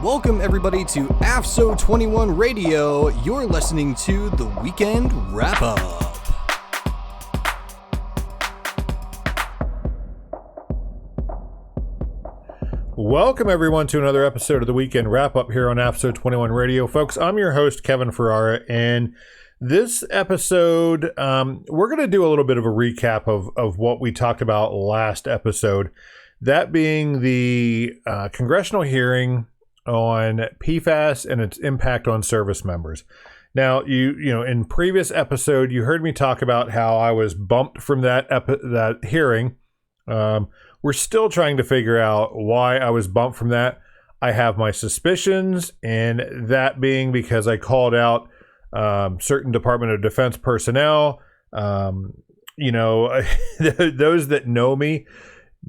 Welcome everybody to AFSO 21 Radio. You're listening to the Weekend Wrap-Up. Welcome everyone to another episode of the Weekend Wrap-Up here on AFSO 21 Radio. Folks, I'm your host, Kevin Ferrara, and this episode, we're going to do a little bit of a recap of what we talked about last episode. That being the Congressional hearing on PFAS and its impact on service members. Now, you know, in previous episode, you heard me talk about how I was bumped from that hearing. We're still trying to figure out why I was bumped from that. I have my suspicions, and that being because I called out certain Department of Defense personnel. You know, those that know me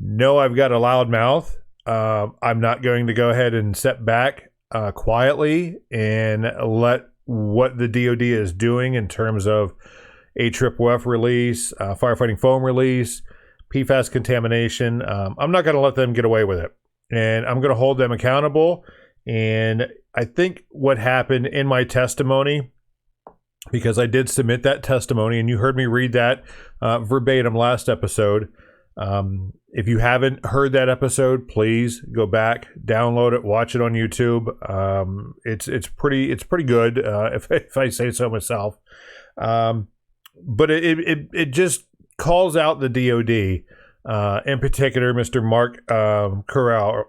know I've got a loud mouth. I'm not going to go ahead and sit back quietly and let what the DoD is doing in terms of AFFF release, firefighting foam release, PFAS contamination. I'm not going to let them get away with it, and I'm going to hold them accountable. And I think what happened in my testimony, because I did submit that testimony, and you heard me read that verbatim last episode. If you haven't heard that episode, please go back, download it, watch it on YouTube. It's pretty good, if I say so myself. But it just calls out the DoD, in particular, Mr. Mark Corral.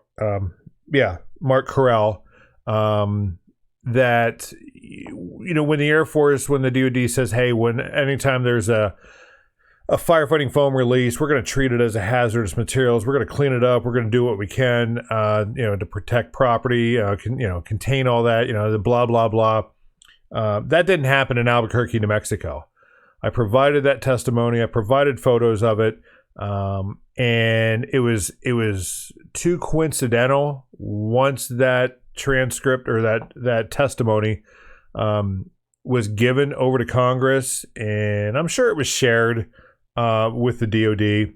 Mark Corral. That, you know, when the Air Force, when the DoD says, hey, anytime there's a firefighting foam release, we're going to treat it as a hazardous materials. We're going to clean it up. We're going to do what we can, to protect property, contain all that, the blah, blah, blah. That didn't happen in Albuquerque, New Mexico. I provided that testimony. I provided photos of it. And it was too coincidental once that transcript or that testimony, was given over to Congress, and I'm sure it was shared with the DoD.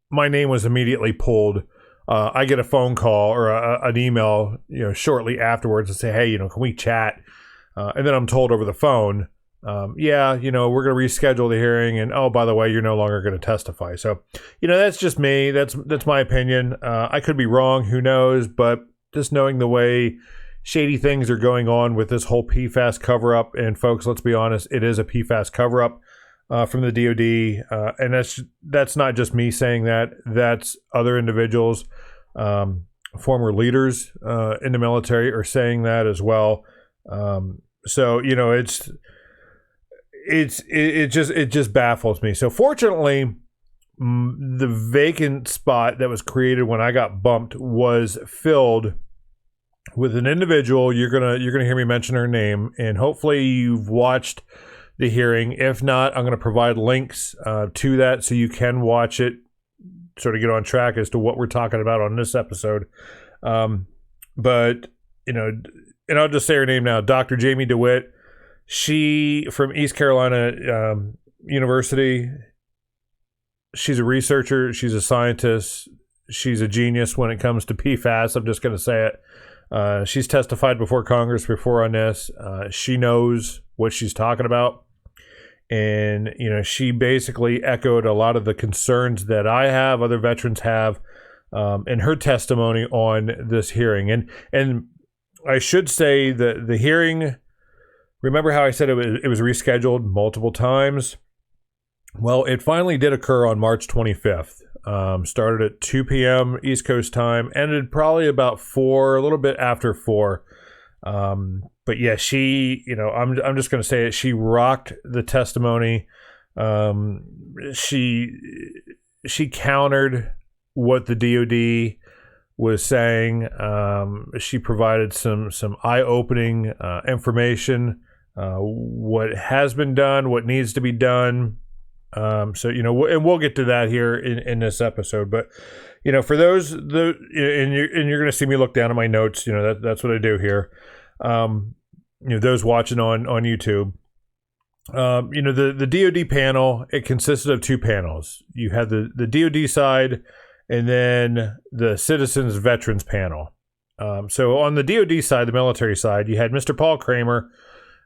My name was immediately pulled. I get a phone call or an email, shortly afterwards, and say, "Hey, can we chat?" And then I'm told over the phone, we're going to reschedule the hearing, and oh, by the way, you're no longer going to testify. So, that's just me. That's my opinion. I could be wrong. Who knows? But just knowing the way shady things are going on with this whole PFAS cover-up, and folks, let's be honest, it is a PFAS cover-up from the DoD, and that's not just me saying that. That's other individuals, former leaders in the military are saying that as well. So it just baffles me. So fortunately, the vacant spot that was created when I got bumped was filled with an individual. You're gonna hear me mention her name, and hopefully you've watched the hearing. If not, I'm gonna provide links to that so you can watch it, sort of get on track as to what we're talking about on this episode. But and I'll just say her name now, Dr. Jamie Dewitt. She from East Carolina University. She's a researcher. She's a scientist. She's a genius when it comes to PFAS. I'm just going to say it. She's testified before Congress before on this. She knows what she's talking about. And, she basically echoed a lot of the concerns that I have, other veterans have, in her testimony on this hearing. And I should say that the hearing, remember how I said it was rescheduled multiple times? Well, it finally did occur on March 25th. Started at 2 p.m. East Coast time, ended probably about 4, a little bit after 4. But yeah, she, I'm just going to say it. She rocked the testimony. She countered what the DoD was saying. She provided some eye-opening information, what has been done, what needs to be done. And we'll get to that here in this episode. But for those and you're going to see me look down at my notes. That's what I do here. Those watching on YouTube. The DoD panel, it consisted of 2 panels. You had the DoD side and then the Citizens Veterans Panel. So on the DoD side, the military side, you had Mr. Paul Kramer,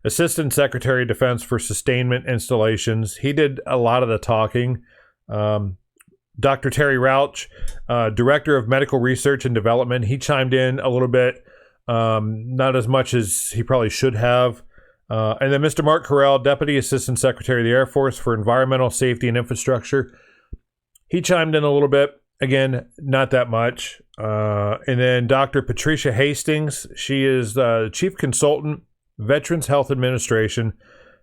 Assistant Secretary of Defense for Sustainment Installations. He did a lot of the talking. Dr. Terry Rauch, Director of Medical Research and Development, he chimed in a little bit, not as much as he probably should have. And then Mr. Mark Carell, Deputy Assistant Secretary of the Air Force for Environmental Safety and Infrastructure, he chimed in a little bit. Again, not that much. And then Dr. Patricia Hastings, she is the Chief Consultant, Veterans Health Administration,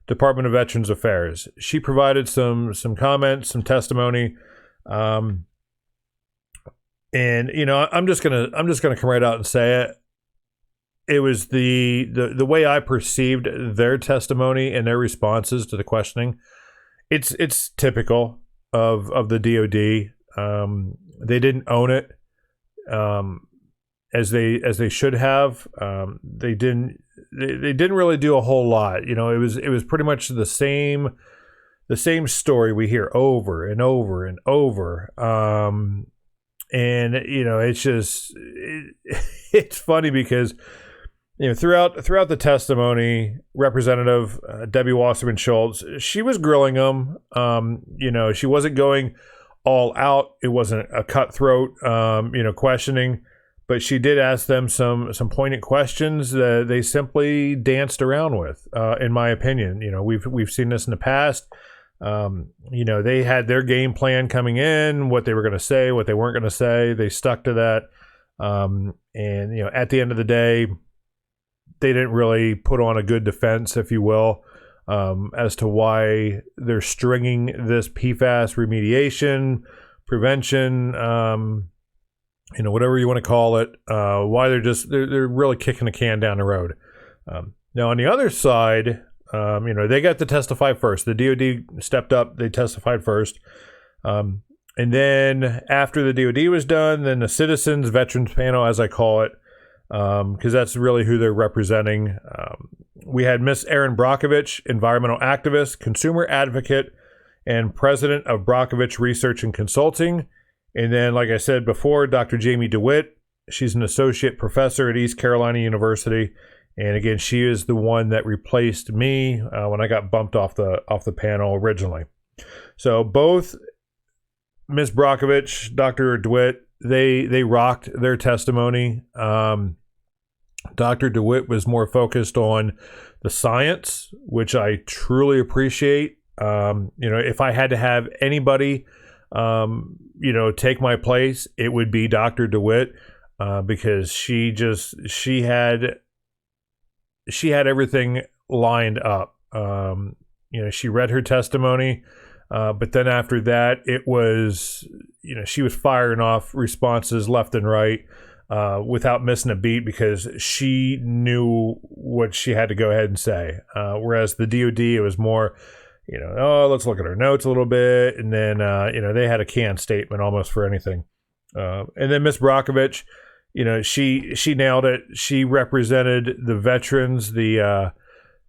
Department of Veterans Affairs. She provided some comments, some testimony. And I'm just gonna come right out and say it. It was the way I perceived their testimony and their responses to the questioning. It's typical of the DoD. They didn't own it as they should have. They didn't really do a whole lot. It was pretty much the same story we hear over and over and over. And it's just it's funny because throughout the testimony, Representative Debbie Wasserman Schultz, she was grilling them. She wasn't going all out. It wasn't a cutthroat, questioning, but she did ask them some poignant questions that they simply danced around with. In my opinion, we've seen this in the past. They had their game plan coming in, what they were going to say, what they weren't going to say. They stuck to that. And at the end of the day, they didn't really put on a good defense, if you will, as to why they're stringing this PFAS remediation, prevention, whatever you want to call it, why they're really kicking the can down the road. Now, on the other side, they got to testify first. The DoD stepped up. They testified first. And then after the DoD was done, then the Citizens Veterans Panel, as I call it, because that's really who they're representing. We had Miss Erin Brockovich, environmental activist, consumer advocate, and president of Brockovich Research and Consulting. And then, like I said before, Dr. Jamie Dewitt. She's an associate professor at East Carolina University. And again, she is the one that replaced me when I got bumped off the panel originally. So both Ms. Brockovich, Dr. DeWitt, they rocked their testimony. Dr. DeWitt was more focused on the science, which I truly appreciate. If I had to have anybody, take my place, it would be Dr. DeWitt, because she had everything lined up. She read her testimony, but then after that, it was, she was firing off responses left and right without missing a beat because she knew what she had to go ahead and say. Whereas the DoD, it was more, let's look at our notes a little bit. And then, they had a canned statement almost for anything. And then Ms. Brockovich, she nailed it. She represented the veterans, the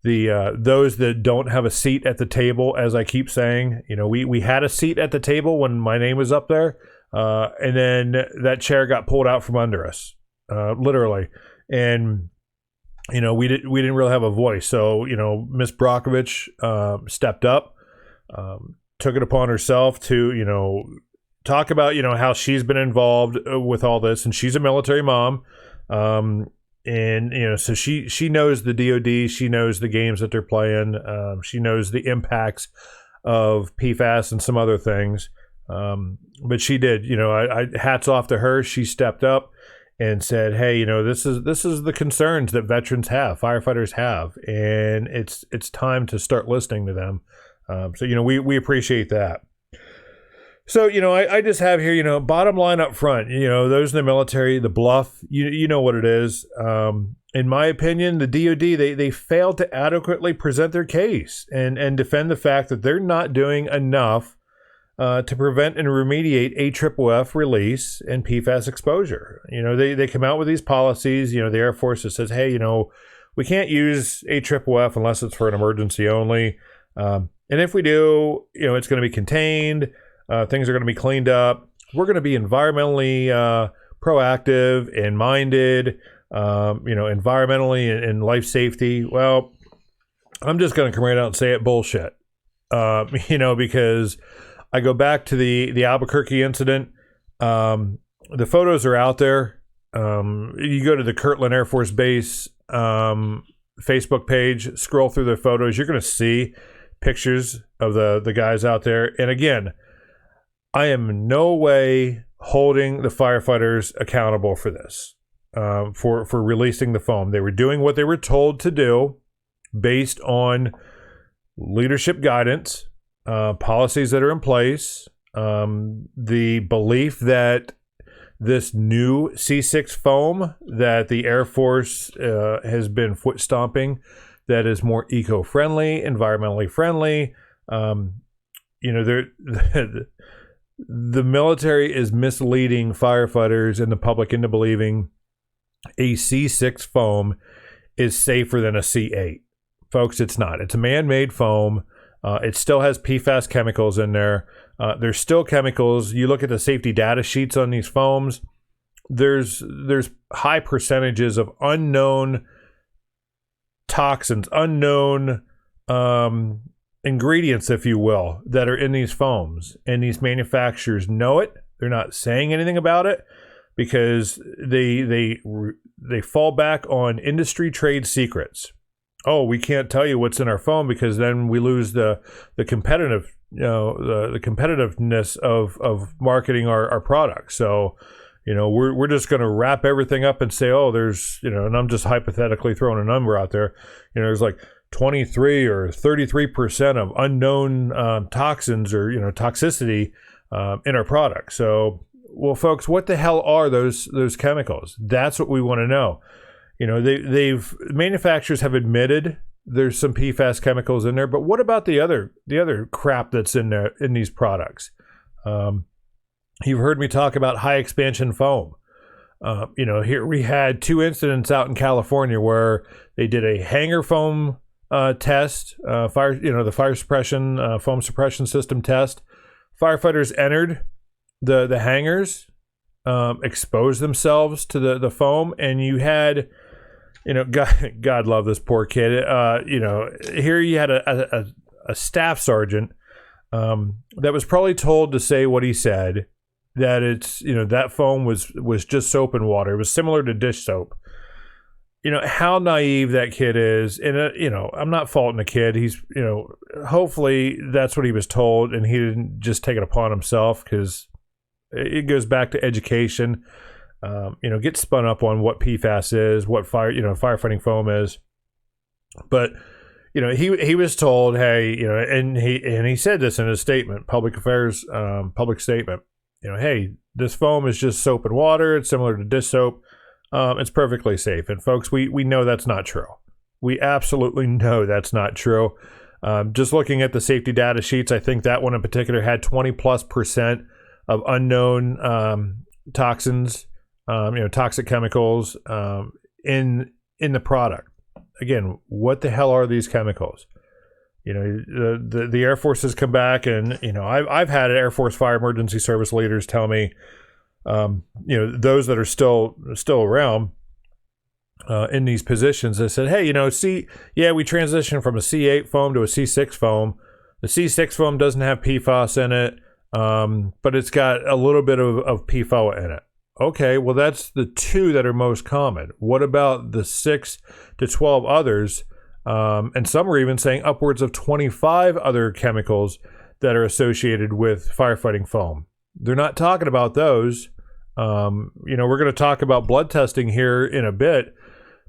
those that don't have a seat at the table, as I keep saying. We had a seat at the table when my name was up there, and then that chair got pulled out from under us, literally. And we didn't really have a voice. So Miss Brockovich stepped up, took it upon herself to talk about how she's been involved with all this, and she's a military mom, and so she knows the DoD, she knows the games that they're playing, she knows the impacts of PFAS and some other things, but she did. I hats off to her. She stepped up and said, hey, this is the concerns that veterans have, firefighters have, and it's time to start listening to them. So we appreciate that. So, I just have here, bottom line up front, those in the military, the bluff, you know what it is. In my opinion, the DoD, they failed to adequately present their case and defend the fact that they're not doing enough to prevent and remediate AFFF release and PFAS exposure. They come out with these policies, the Air Force that says, hey, we can't use AFFF unless it's for an emergency only. And if we do, it's going to be contained. Things are going to be cleaned up. we're going to be environmentally proactive and minded, environmentally and life safety. Well, I'm just going to come right out and say it, bullshit. Because I go back to the Albuquerque incident. The photos are out there. You go to the Kirtland Air Force Base Facebook page, scroll through the photos, you're going to see pictures of the guys out there. And again, I am in no way holding the firefighters accountable for this, for releasing the foam. They were doing what they were told to do based on leadership guidance, policies that are in place, the belief that this new C6 foam that the Air Force has been foot stomping, that is more eco-friendly, environmentally friendly. The military is misleading firefighters and the public into believing a C6 foam is safer than a C8. Folks, it's not. It's a man-made foam. It still has PFAS chemicals in there. There's still chemicals. You look at the safety data sheets on these foams, there's high percentages of unknown toxins, unknown ingredients, if you will, that are in these foams. And these manufacturers know it. They're not saying anything about it because they fall back on industry trade secrets. Oh, we can't tell you what's in our foam because then we lose the competitive, the competitiveness of marketing our products. So, we're just going to wrap everything up and say, oh, there's, and I'm just hypothetically throwing a number out there. There's like 23 or 33% of unknown toxins or, toxicity in our product. So, well, folks, what the hell are those chemicals? That's what we want to know. Manufacturers have admitted there's some PFAS chemicals in there, but what about the other crap that's in there in these products? You've heard me talk about high expansion foam. Here we had 2 incidents out in California where they did a hanger foam test, the fire suppression foam suppression system test. Firefighters entered the hangars, exposed themselves to the foam, and you had, God love this poor kid. Here you had a staff sergeant that was probably told to say what he said, that it's, that foam was just soap and water. It was similar to dish soap. How naive that kid is. And, I'm not faulting the kid. He's, hopefully that's what he was told and he didn't just take it upon himself, because it goes back to education. Get spun up on what PFAS is, what firefighting foam is. But, he was told, hey, and he said this in his statement, public statement, hey, this foam is just soap and water. It's similar to dish soap. It's perfectly safe. And folks, we know that's not true. We absolutely know that's not true. Just looking at the safety data sheets, I think that one in particular had 20+% of unknown toxins, toxic chemicals in the product. Again, what the hell are these chemicals? The Air Force has come back, and I've had Air Force Fire Emergency Service leaders tell me, those that are still around in these positions, they said, hey, we transitioned from a C8 foam to a C6 foam. The C6 foam doesn't have PFAS in it, but it's got a little bit of PFOA in it. Okay, well, that's the 2 that are most common. What about the 6 to 12 others? And some are even saying upwards of 25 other chemicals that are associated with firefighting foam. They're not talking about those. We're going to talk about blood testing here in a bit,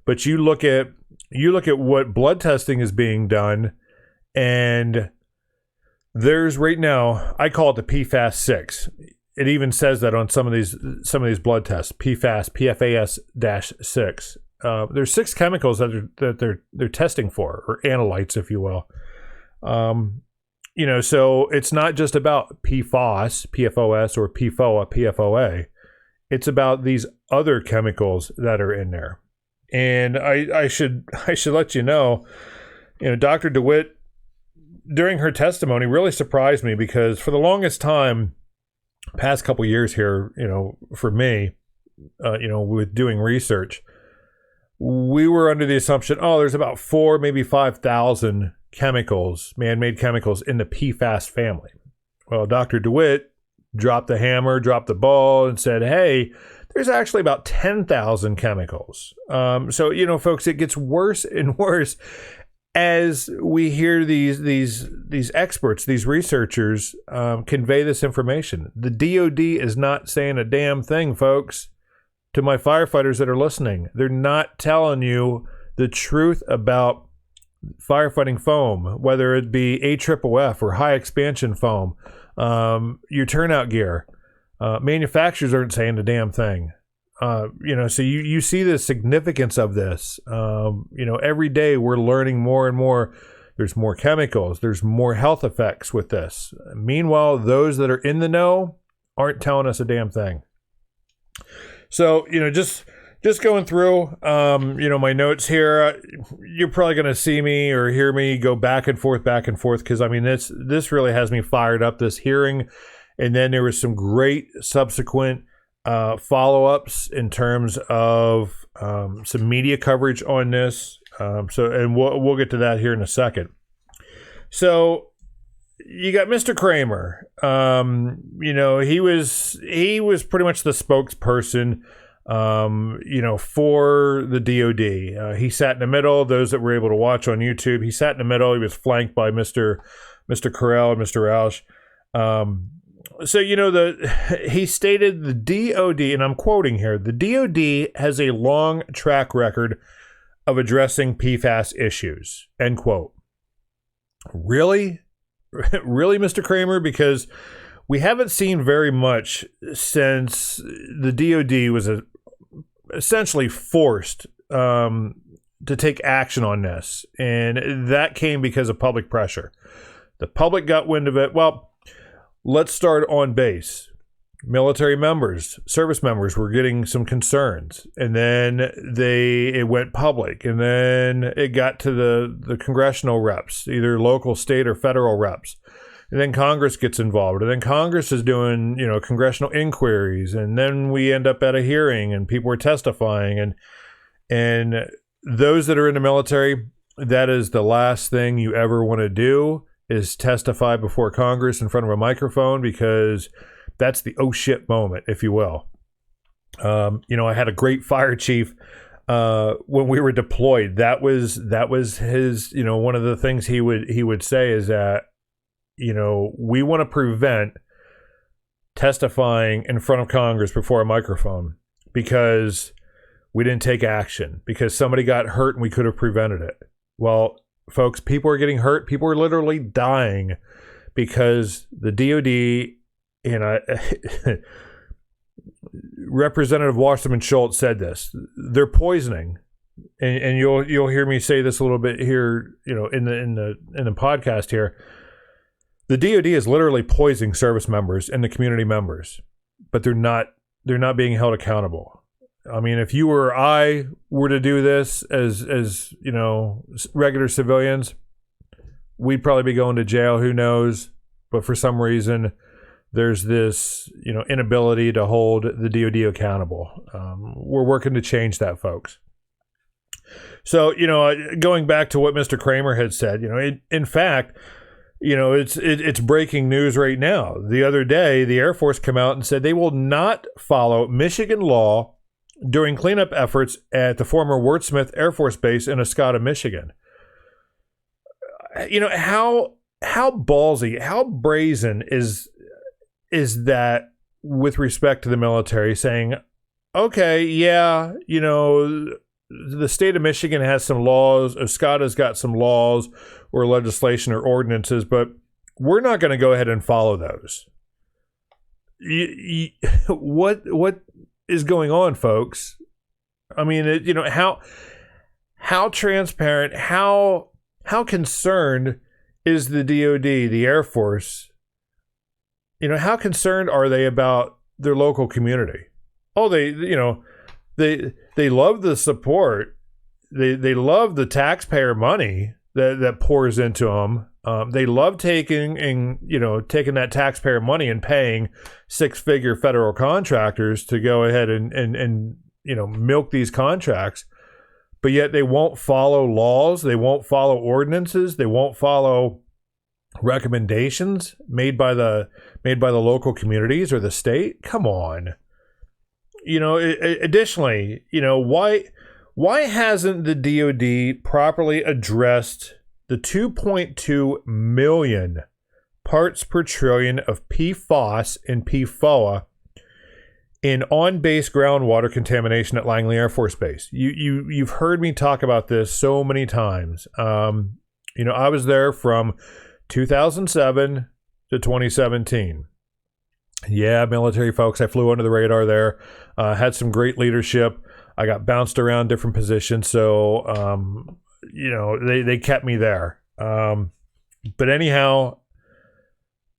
but you look at what blood testing is being done, and there's right now, I call it the PFAS 6. It even says that on some of these blood tests, PFAS-6. There's 6 chemicals that they're testing for, or analytes, if you will. So it's not just about PFAS, PFOS, or PFOA, PFOA. It's about these other chemicals that are in there. And I should let you know, Dr. Dewitt, during her testimony, really surprised me, because for the longest time, past couple years here, for me, with doing research, we were under the assumption, there's about 4, maybe 5,000 chemicals, man-made chemicals in the PFAS family. Well, Dr. Dewitt dropped the hammer, dropped the ball, and said, hey, there's actually about 10,000 chemicals. So, folks, it gets worse and worse as we hear these experts, these researchers convey this information. The DOD is not saying a damn thing, folks. To my firefighters that are listening, they're not telling you the truth about firefighting foam, whether it be AFFF or high expansion foam, your turnout gear. Manufacturers aren't saying a damn thing. So you see the significance of this. Every day we're learning more and more. There's more chemicals. There's more health effects with this. Meanwhile, those that are in the know aren't telling us a damn thing. So, just going through, my notes here, you're probably going to see me or hear me go back and forth, because, this really has me fired up, this hearing. And then there was some great subsequent follow-ups in terms of some media coverage on this. And we'll get to that here in a second. So you got Mr. Kramer. He was pretty much the spokesperson, for the DOD. He sat in the middle. Those that were able to watch on YouTube, he sat in the middle. He was flanked by Mr. Carell and Mr. Roush. He stated the DOD, and I'm quoting here, the DOD has a long track record of addressing PFAS issues, end quote. Really? Really, Mr. Kramer? Because we haven't seen very much since the DOD was essentially forced to take action on this. And that came because of public pressure. The public got wind of it. Well, let's start on base. Military members, service members were getting some concerns, and then it went public, and then it got to the congressional reps, either local, state, or federal reps. And then Congress gets involved, and then Congress is doing, congressional inquiries, and then we end up at a hearing, and people are testifying, and those that are in the military, that is the last thing you ever want to do, is testify before Congress in front of a microphone, because that's the oh shit moment, if you will. I had a great fire chief when we were deployed. That was his, one of the things he would say is that, we want to prevent testifying in front of Congress before a microphone because we didn't take action, because somebody got hurt and we could have prevented it. Well, folks, people are getting hurt. People are literally dying because the DOD, Representative Wasserman Schultz said this. They're poisoning, and you'll hear me say this a little bit here, in the podcast here. The DOD is literally poisoning service members and the community members, but they're not being held accountable. I mean, if you or I were to do this as regular civilians, we'd probably be going to jail. Who knows? But for some reason, there's this, inability to hold the DOD accountable. We're working to change that, folks. So, going back to what Mr. Kramer had said, in fact, it's breaking news right now. The other day, the Air Force came out and said they will not follow Michigan law during cleanup efforts at the former Wurtsmith Air Force Base in Escata, Michigan. How ballsy, how brazen is that with respect to the military, saying, okay, yeah, the state of Michigan has some laws, Escata's got some laws or legislation or ordinances, but we're not going to go ahead and follow those. What is going on, folks? I mean, how transparent, how concerned is the DOD, the Air Force? How concerned are they about their local community? Oh, they love the support. They love the taxpayer money that pours into them. They love taking that taxpayer money and paying six-figure federal contractors to go ahead and milk these contracts, but yet they won't follow laws, they won't follow ordinances, they won't follow recommendations made by the local communities or the state. Come on. Additionally, why hasn't the DoD properly addressed the 2.2 million parts per trillion of PFAS and PFOA in on-base groundwater contamination at Langley Air Force Base? You've heard me talk about this so many times. I was there from 2007 to 2017. Yeah, military folks, I flew under the radar there. Had some great leadership. I got bounced around different positions, so they kept me there. But anyhow,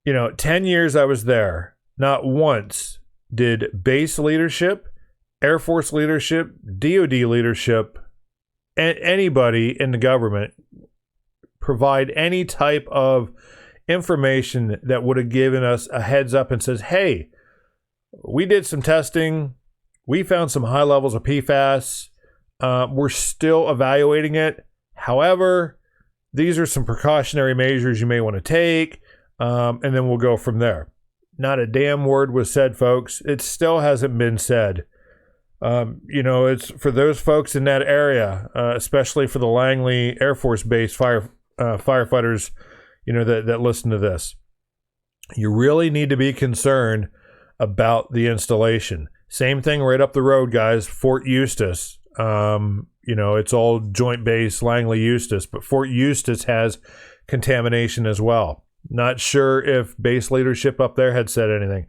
10 years I was there. Not once did base leadership, Air Force leadership, DoD leadership, and anybody in the government provide any type of information that would have given us a heads up and says, hey, we did some testing. We found some high levels of PFAS. We're still evaluating it. However, these are some precautionary measures you may want to take, and then we'll go from there. Not a damn word was said, folks. It still hasn't been said. It's for those folks in that area, especially for the Langley Air Force Base firefighters, that listen to this. You really need to be concerned about the installation. Same thing right up the road, guys. Fort Eustis. It's all joint base Langley Eustis, but Fort Eustis has contamination as well. Not sure if base leadership up there had said anything.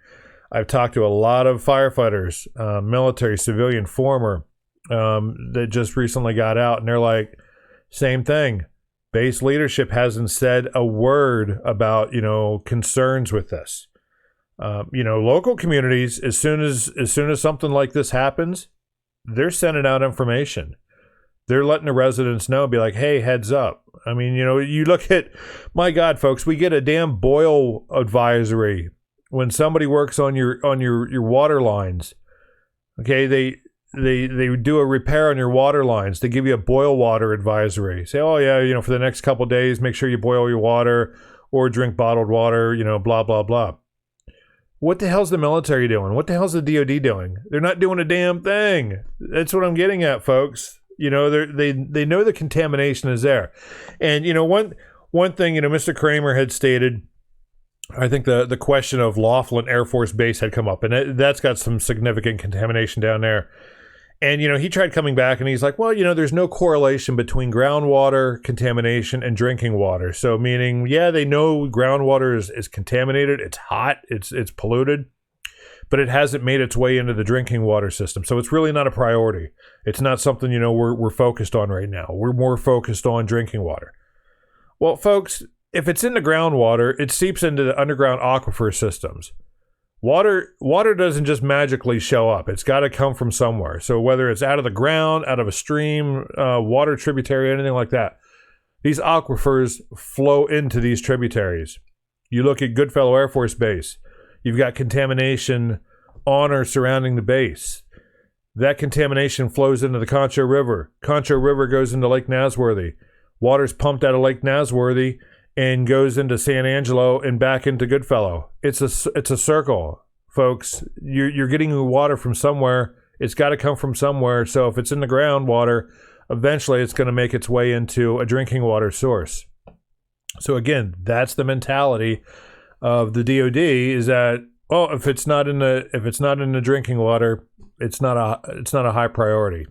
I've talked to a lot of firefighters, military, civilian, former, that just recently got out, and they're like, same thing. Base leadership hasn't said a word about, concerns with this. Local communities, as soon as something like this happens, they're sending out information. They're letting the residents know, be like, hey, heads up. I mean, you look at, my God, folks, we get a damn boil advisory when somebody works on your water lines. Okay, they do a repair on your water lines. They give you a boil water advisory. Say, oh yeah, for the next couple of days, make sure you boil your water or drink bottled water, blah, blah, blah. What the hell's the military doing? What the hell's the DoD doing? They're not doing a damn thing. That's what I'm getting at, folks. They know the contamination is there. And, one thing, Mr. Kramer had stated, I think the question of Laughlin Air Force Base had come up, and that's got some significant contamination down there. And, he tried coming back and he's like, well, there's no correlation between groundwater contamination and drinking water. So meaning, yeah, they know groundwater is contaminated. It's hot. It's polluted, but it hasn't made its way into the drinking water system. So it's really not a priority. It's not something, we're focused on right now. We're more focused on drinking water. Well, folks, if it's in the groundwater, it seeps into the underground aquifer systems. Water doesn't just magically show up. It's got to come from somewhere. So whether it's out of the ground, out of a stream, water tributary, anything like that, these aquifers flow into these tributaries. You look at Goodfellow Air Force Base. You've got contamination on or surrounding the base. That contamination flows into the Concho River. Concho River goes into Lake Nasworthy. Water's pumped out of Lake Nasworthy and goes into San Angelo and back into Goodfellow. It's a circle, folks. You're getting your water from somewhere. It's got to come from somewhere. So if it's in the groundwater, eventually it's going to make its way into a drinking water source. So again, that's the mentality of the DoD, is that, well, if it's not in the drinking water, it's not a high priority.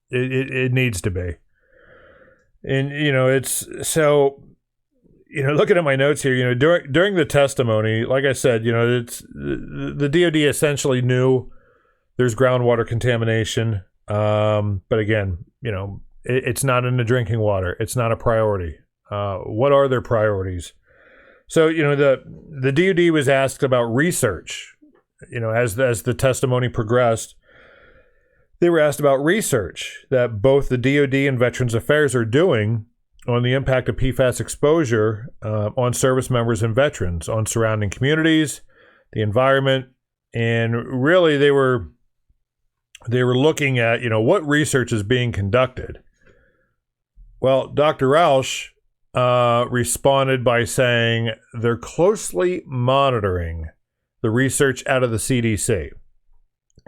It needs to be. And it's so. Looking at my notes here, during the testimony, like I said, it's the DoD essentially knew there's groundwater contamination. But again, it's not in the drinking water. It's not a priority. What are their priorities? So, the DoD was asked about research. As the testimony progressed, they were asked about research that both the DoD and Veterans Affairs are doing on the impact of PFAS exposure on service members and veterans, on surrounding communities, the environment, and really they were looking at, what research is being conducted. Well, Dr. Rausch responded by saying they're closely monitoring the research out of the CDC.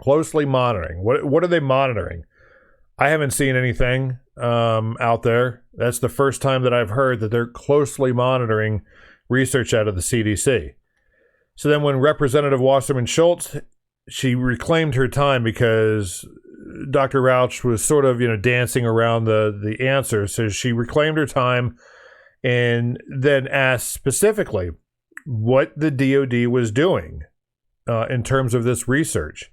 Closely monitoring. What are they monitoring? I haven't seen anything out there. That's the first time that I've heard that they're closely monitoring research out of the CDC. So then when Representative Wasserman Schultz, she reclaimed her time because Dr. Rauch was sort of, dancing around the answer. So she reclaimed her time and then asked specifically what the DOD was doing in terms of this research.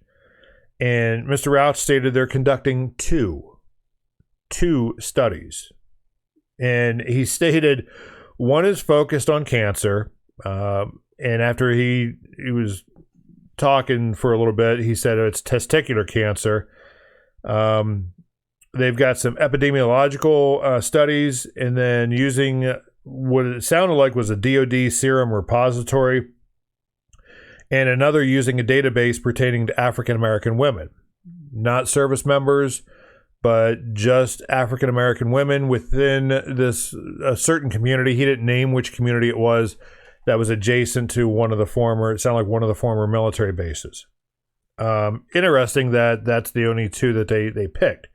And Mr. Rauch stated they're conducting two studies. And he stated one is focused on cancer. And after he was talking for a little bit, he said it's testicular cancer. They've got some epidemiological studies, and then using what it sounded like was a DoD serum repository, and another using a database pertaining to African American women, not service members, but just African American women within a certain community. He didn't name which community it was. That was adjacent to one of the former military bases. Interesting that that's the only two that they picked.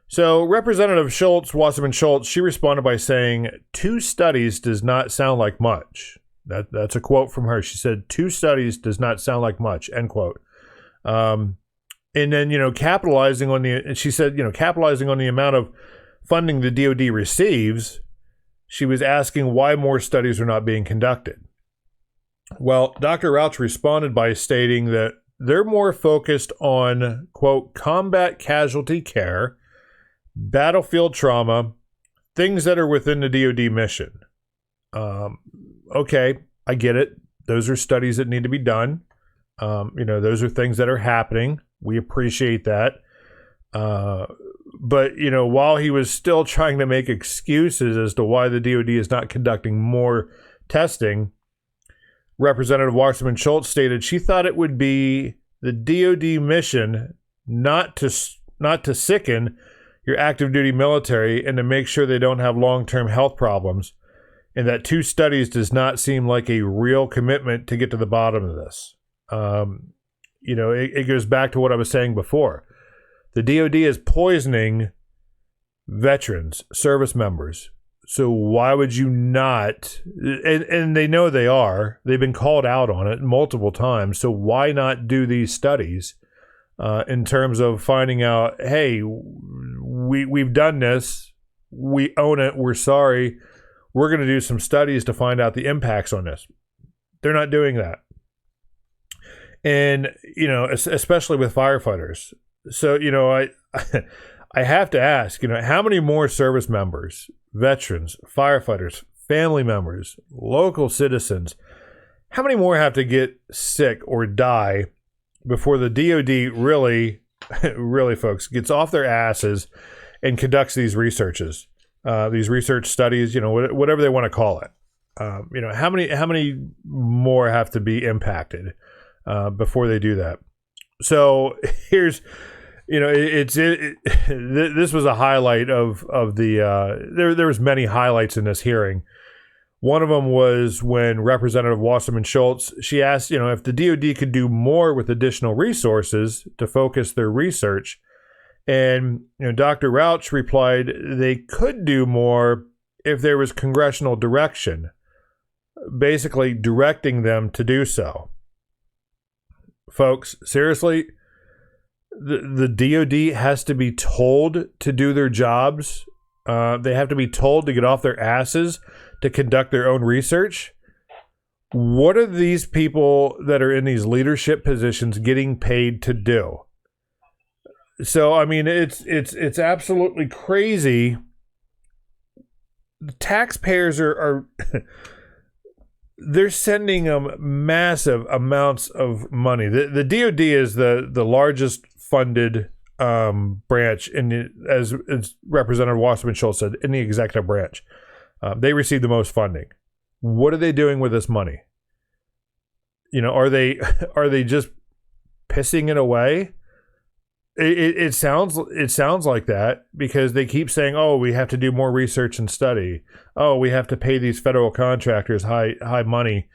So Representative Wasserman Schultz, she responded by saying, 2 studies does not sound like much. That's a quote from her. She said, 2 studies does not sound like much, end quote. And then, capitalizing on the amount of funding the DoD receives, she was asking why more studies are not being conducted. Well, Dr. Rauch responded by stating that they're more focused on, quote, combat casualty care, battlefield trauma, things that are within the DoD mission. Okay, I get it. Those are studies that need to be done. Those are things that are happening. We appreciate that. But, while he was still trying to make excuses as to why the DoD is not conducting more testing, Representative Wasserman Schultz stated she thought it would be the DoD mission not to sicken your active duty military and to make sure they don't have long-term health problems, and that 2 studies does not seem like a real commitment to get to the bottom of this. It goes back to what I was saying before. The DoD is poisoning veterans, service members. So why would you not? And they know they are. They've been called out on it multiple times. So why not do these studies in terms of finding out, hey, we've done this. We own it. We're sorry. We're going to do some studies to find out the impacts on this. They're not doing that. And, especially with firefighters. So, I have to ask, how many more service members, veterans, firefighters, family members, local citizens, how many more have to get sick or die before the DoD really, folks, gets off their asses and conducts these research studies, whatever they want to call it. How many more have to be impacted before they do that? So here's, this was a highlight of the, there was many highlights in this hearing. One of them was when Representative Wasserman Schultz, she asked, if the DoD could do more with additional resources to focus their research. And, Dr. Rauch replied, they could do more if there was congressional direction, basically directing them to do so. Folks, seriously, the DoD has to be told to do their jobs. They have to be told to get off their asses to conduct their own research. What are these people that are in these leadership positions getting paid to do? So, I mean, it's absolutely crazy. The taxpayers are they're sending them massive amounts of money. The DoD is the largest funded branch, as Representative Wasserman Schultz said, in the executive branch. They receive the most funding. What are they doing with this money? Are they just pissing it away? It sounds like that, because they keep saying, oh, we have to do more research and study. Oh, we have to pay these federal contractors high money,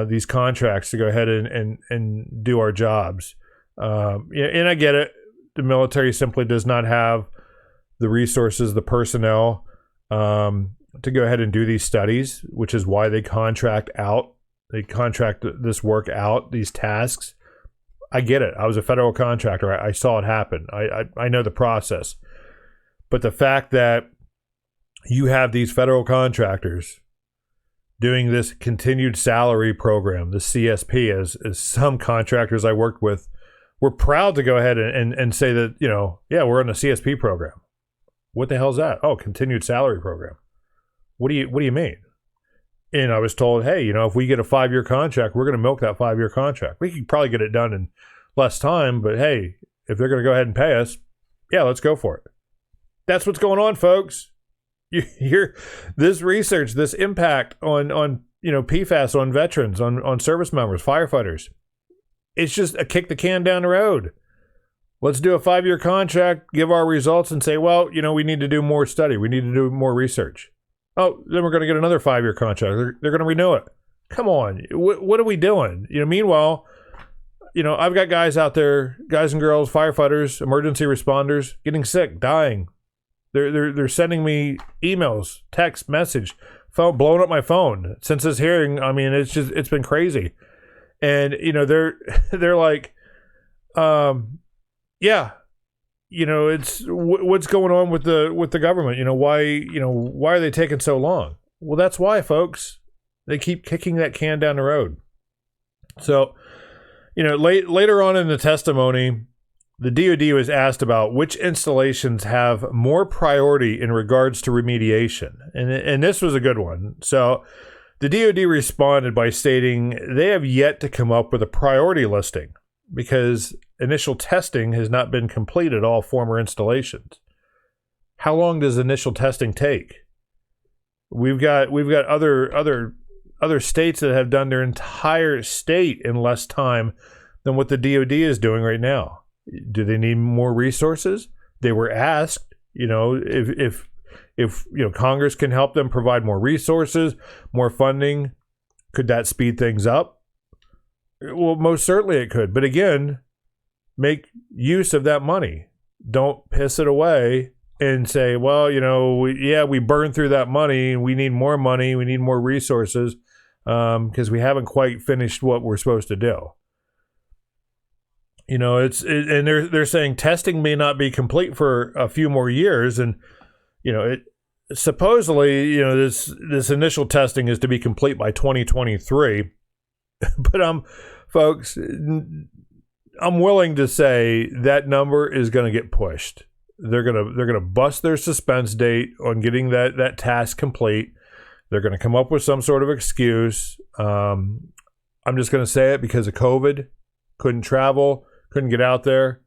these contracts to go ahead and do our jobs. And I get it. The military simply does not have the resources, the personnel, to go ahead and do these studies, which is why they contract this work out, these tasks. I get it. I was a federal contractor. I saw it happen. I know the process. But the fact that you have these federal contractors doing this continued salary program, the CSP, as some contractors I worked with were proud to go ahead and say that, we're in a CSP program. What the hell is that? Oh, continued salary program. What do you mean? And I was told, hey, if we get a 5-year contract, we're going to milk that 5-year contract. We could probably get it done in less time, but hey, if they're going to go ahead and pay us, yeah, let's go for it. That's what's going on, folks. You hear this research, this impact on PFAS on veterans, on service members, firefighters. It's just a kick the can down the road. Let's do a 5-year contract, give our results, and say, well, we need to do more study. We need to do more research. Oh, then we're going to get another 5-year contract. They're going to renew it. Come on. What are we doing? Meanwhile, I've got guys out there, guys and girls, firefighters, emergency responders, getting sick, dying. They're sending me emails, text, message, phone, blowing up my phone. Since this hearing, it's been crazy. And, they're like, it's what's going on with the government? Why are they taking so long? Well, that's why, folks. They keep kicking that can down the road. So, later on in the testimony, the DoD was asked about which installations have more priority in regards to remediation, and this was a good one. So, the DoD responded by stating they have yet to come up with a priority listing, because initial testing has not been completed at all former installations. How long does initial testing take? We've got other states that have done their entire state in less time than what the DoD is doing right now. Do they need more resources? They were asked, if Congress can help them provide more resources, more funding, could that speed things up? Well, most certainly it could. But again, make use of that money. Don't piss it away and say, well, we burned through that money. We need more money. We need more resources because we haven't quite finished what we're supposed to do. And they're saying testing may not be complete for a few more years. And, supposedly, this initial testing is to be complete by 2023. But folks, I'm willing to say that number is going to get pushed. They're gonna bust their suspense date on getting that task complete. They're going to come up with some sort of excuse. I'm just going to say it because of COVID. Couldn't travel, couldn't get out there.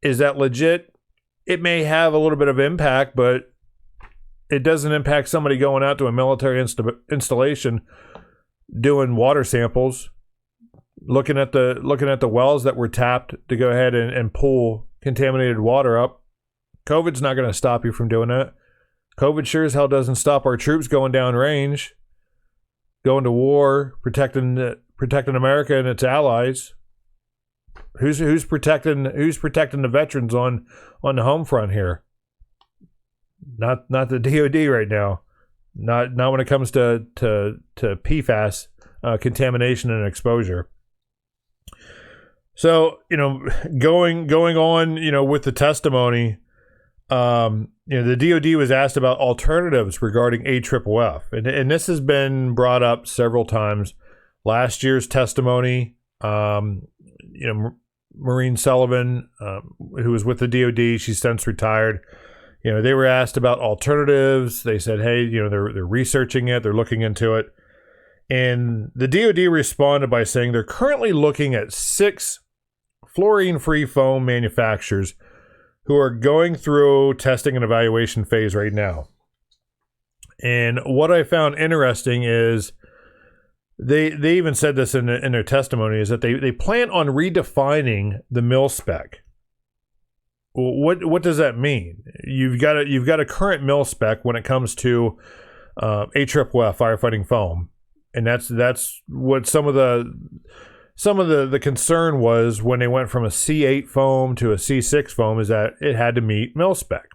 Is that legit? It may have a little bit of impact, but it doesn't impact somebody going out to a military installation, doing water samples, looking at the wells that were tapped to go ahead and pull contaminated water up. COVID's not going to stop you from doing that. COVID sure as hell doesn't stop our troops going down range, going to war, protecting America and its allies. Who's protecting the veterans on the home front here? Not the DoD right now. Not when it comes to PFAS contamination and exposure. So, going on, with the testimony, the DoD was asked about alternatives regarding AFFF, and this has been brought up several times. Last year's testimony, Maureen Sullivan, who was with the DoD, she's since retired. They were asked about alternatives. They said, hey, they're researching it, they're looking into it. And the DoD responded by saying they're currently looking at 6 fluorine-free foam manufacturers who are going through testing and evaluation phase right now. And what I found interesting is they even said this in their testimony, is that they plan on redefining the mil spec. What does that mean? You've got a current mil spec when it comes to AFFF firefighting foam, and that's what some of the concern was when they went from a C8 foam to a C6 foam, is that it had to meet mil spec.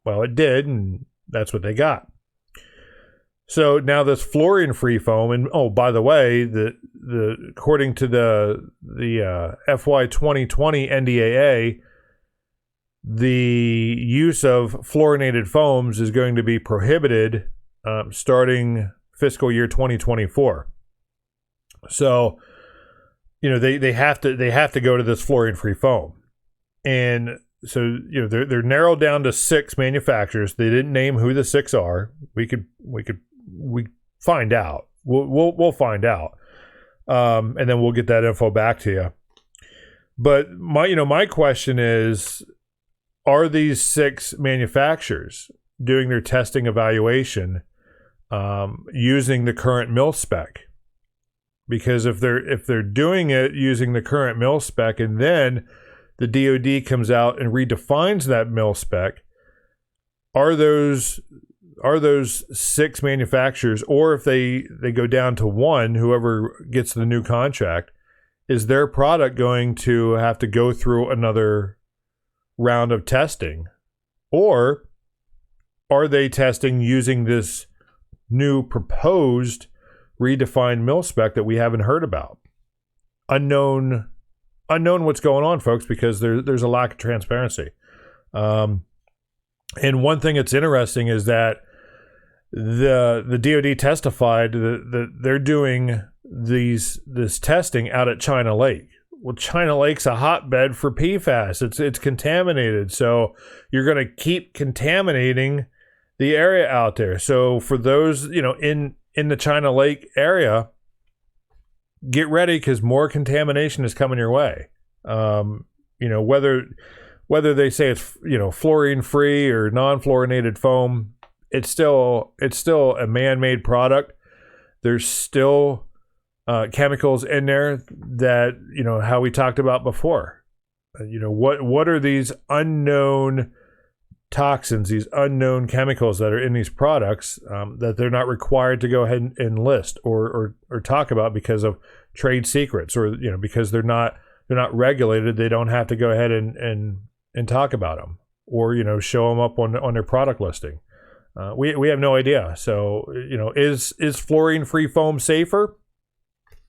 Well, it did, and that's what they got. So now this fluorine-free foam, and oh, by the way, the according to the FY 2020 NDAA, the use of fluorinated foams is going to be prohibited starting fiscal year 2024. So, they have to go to this fluorine-free foam, and so they're narrowed down to 6 manufacturers. They didn't name who the 6 are. We find out. We'll find out, and then we'll get that info back to you. But my question is, are these 6 manufacturers doing their testing evaluation using the current mil spec? Because if they're doing it using the current mil spec, and then the DoD comes out and redefines that mil spec, are those 6 manufacturers, or if they go down to 1, whoever gets the new contract, is their product going to have to go through another round of testing? Or are they testing using this new proposed redefined mil spec that we haven't heard about? Unknown what's going on, folks, because there's a lack of transparency. And one thing that's interesting is that the DoD testified that they're doing this testing out at China Lake. Well, China Lake's a hotbed for PFAS. It's contaminated, so you're going to keep contaminating the area out there. So for those in the China Lake area, get ready, because more contamination is coming your way. Whether they say it's fluorine free or non-fluorinated foam, it's still a man-made product. There's still chemicals in there that how we talked about before. What are these unknown toxins, these unknown chemicals that are in these products that they're not required to go ahead and list or talk about because of trade secrets, or because they're not regulated. They don't have to go ahead and talk about them, or show them up on their product listing. We have no idea. So is fluorine free foam safer?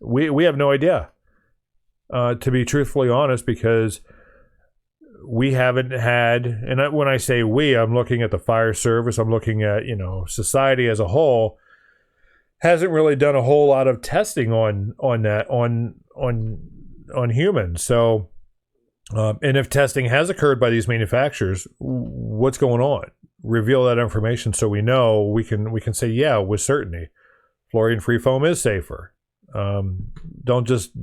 We have no idea, to be truthfully honest, because we haven't had, and when I say we, I'm looking at the fire service, I'm looking at society as a whole, hasn't really done a whole lot of testing on humans. So and if testing has occurred by these manufacturers, what's going on? Reveal that information so we know, we can say, yeah, with certainty, fluorine free foam is safer. Don't just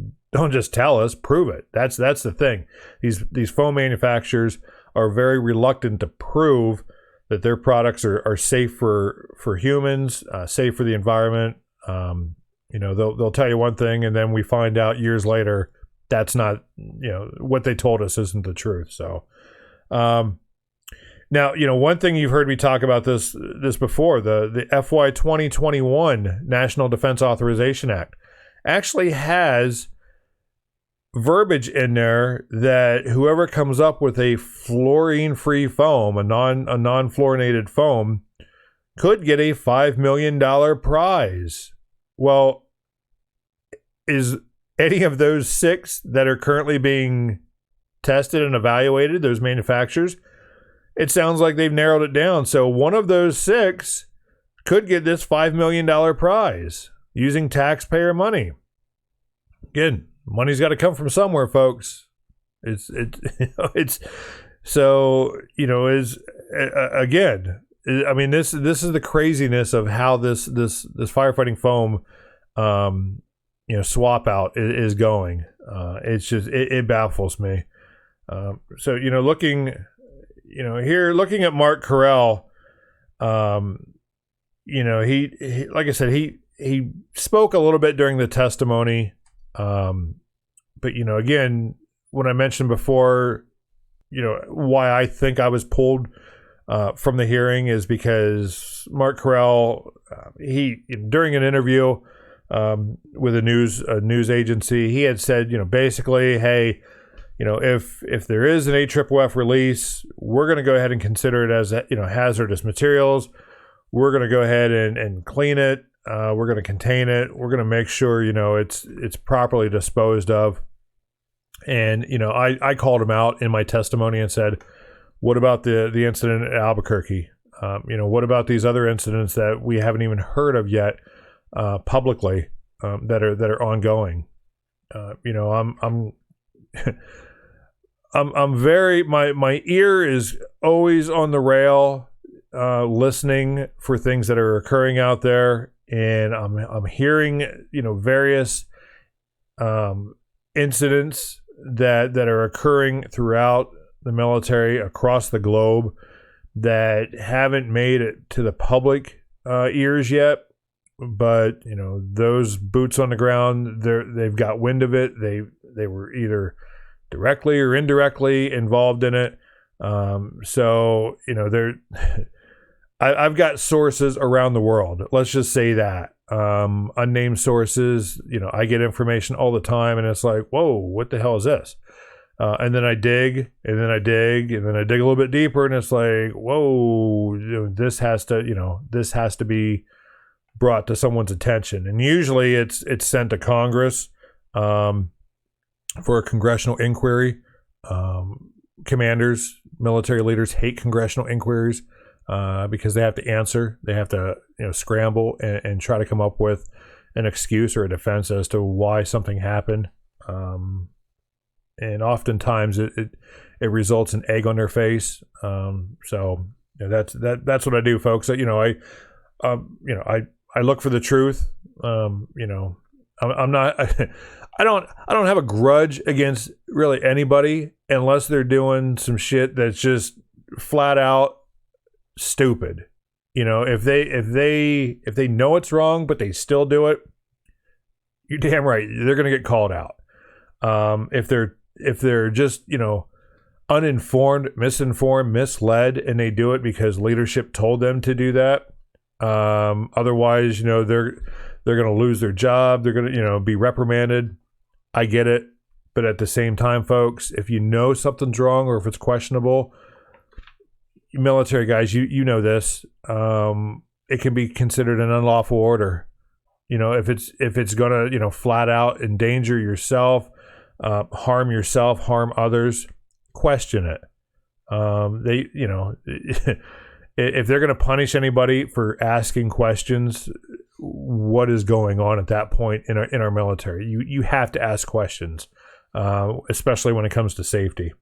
tell us, prove it. That's the thing. These foam manufacturers are very reluctant to prove that their products are safe for humans, safe for the environment. They'll tell you one thing, and then we find out years later that's not, what they told us isn't the truth. So now, one thing you've heard me talk about this before, the FY 2021 National Defense Authorization Act actually has verbiage in there that whoever comes up with a fluorine-free foam, a non-fluorinated foam, could get a $5 million prize. Well, is any of those 6 that are currently being tested and evaluated, those manufacturers, it sounds like they've narrowed it down. So one of those 6 could get this $5 million prize using taxpayer money. Again, money's got to come from somewhere, folks. Is again, I mean, this is the craziness of how this firefighting foam swap out is going. It's just it baffles me. So looking at Mark Carell, he like I said, he spoke a little bit during the testimony, but again, when I mentioned before, why I think I was pulled from the hearing is because Mark Carell, he during an interview with a news agency, he had said, basically, hey, if there is an AFFF release, we're going to go ahead and consider it as hazardous materials. We're going to go ahead and clean it. We're going to contain it. We're going to make sure it's properly disposed of. And I called him out in my testimony and said, what about the incident at Albuquerque? What about these other incidents that we haven't even heard of yet publicly that are ongoing? I'm very my ear is always on the rail, listening for things that are occurring out there, and I'm hearing various incidents that are occurring throughout the military across the globe that haven't made it to the public ears yet. But those boots on the ground, they've got wind of it. They were either directly or indirectly involved in it. So I've got sources around the world. Let's just say that. Unnamed sources, I get information all the time, and it's like, whoa, what the hell is this? And then I dig, and then I dig, and then I dig a little bit deeper, and it's like, whoa, this has to be brought to someone's attention. And usually it's sent to Congress for a congressional inquiry. Commanders, military leaders hate congressional inquiries because they have to answer. They have to scramble and try to come up with an excuse or a defense as to why something happened. And oftentimes it results in egg on their face. So that's what I do, folks. I look for the truth. I'm not. I don't have a grudge against really anybody unless they're doing some shit that's just flat out stupid. If they know it's wrong but they still do it, you're damn right they're gonna get called out. If they're just uninformed, misinformed, misled, and they do it because leadership told them to do that. Otherwise, they're going to lose their job. They're going to, be reprimanded. I get it. But at the same time, folks, if you know something's wrong or if it's questionable, military guys, you know this, it can be considered an unlawful order. If it's going to, flat out endanger yourself, harm others, question it. If they're going to punish anybody for asking questions, what is going on at that point in our military? You have to ask questions, especially when it comes to safety.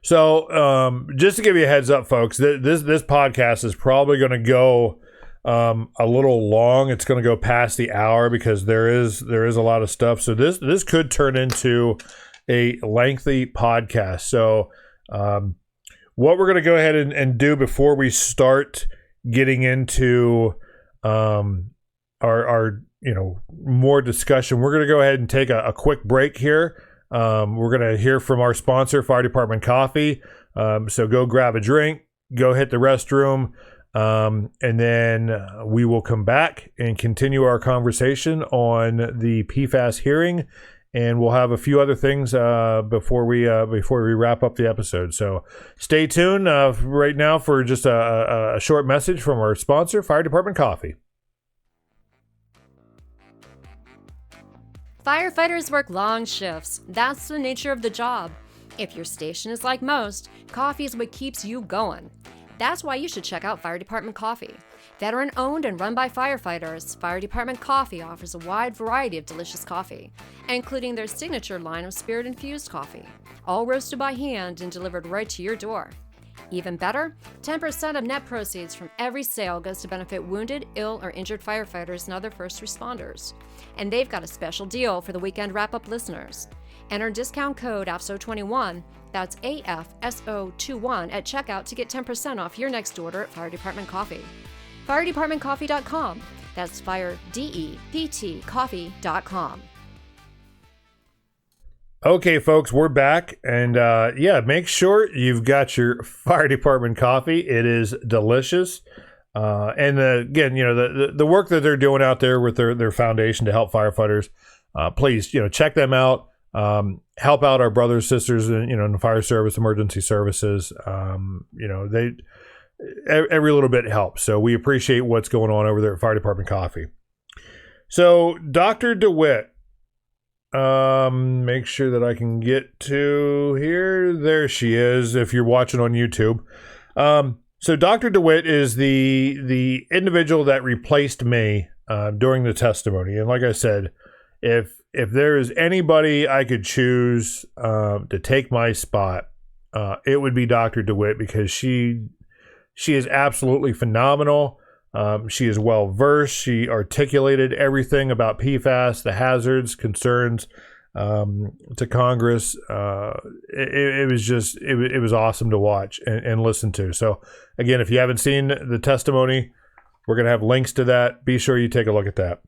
So, just to give you a heads up, folks, this podcast is probably going to go a little long. It's going to go past the hour because there is a lot of stuff. So this could turn into a lengthy podcast. So, what we're going to go ahead and do before we start getting into our more discussion, we're going to go ahead and take a quick break here. We're going to hear from our sponsor, Fire Department Coffee. So go grab a drink, go hit the restroom, and then we will come back and continue our conversation on the PFAS hearing. And we'll have a few other things before we wrap up the episode. So stay tuned right now for just a short message from our sponsor, Fire Department Coffee. Firefighters work long shifts. That's the nature of the job. If your station is like most, coffee is what keeps you going. That's why you should check out Fire Department Coffee. Veteran owned and run by firefighters, Fire Department Coffee offers a wide variety of delicious coffee, including their signature line of spirit-infused coffee, all roasted by hand and delivered right to your door. Even better, 10% of net proceeds from every sale goes to benefit wounded, ill, or injured firefighters and other first responders. And they've got a special deal for the Weekend Wrap-Up listeners. Enter discount code AFSO21, that's AFSO21 at checkout to get 10% off your next order at Fire Department Coffee. FireDepartmentCoffee.com. That's FireDePTCoffee.com. Okay, folks, we're back. And make sure you've got your Fire Department coffee. It is delicious. And again, the work that they're doing out there with their foundation to help firefighters, please, check them out. Help out our brothers, sisters, in the fire service, emergency services. Every little bit helps. So we appreciate what's going on over there at Fire Department Coffee. So Dr. Dewitt, make sure that I can get to here. There she is. If you're watching on YouTube. So Dr. Dewitt is the individual that replaced me during the testimony. And like I said, if there is anybody I could choose to take my spot, it would be Dr. Dewitt, because she is absolutely phenomenal. She is well versed. She articulated everything about PFAS, the hazards, concerns to Congress. It was awesome to watch and listen to. So again, if you haven't seen the testimony, we're going to have links to that. Be sure you take a look at that.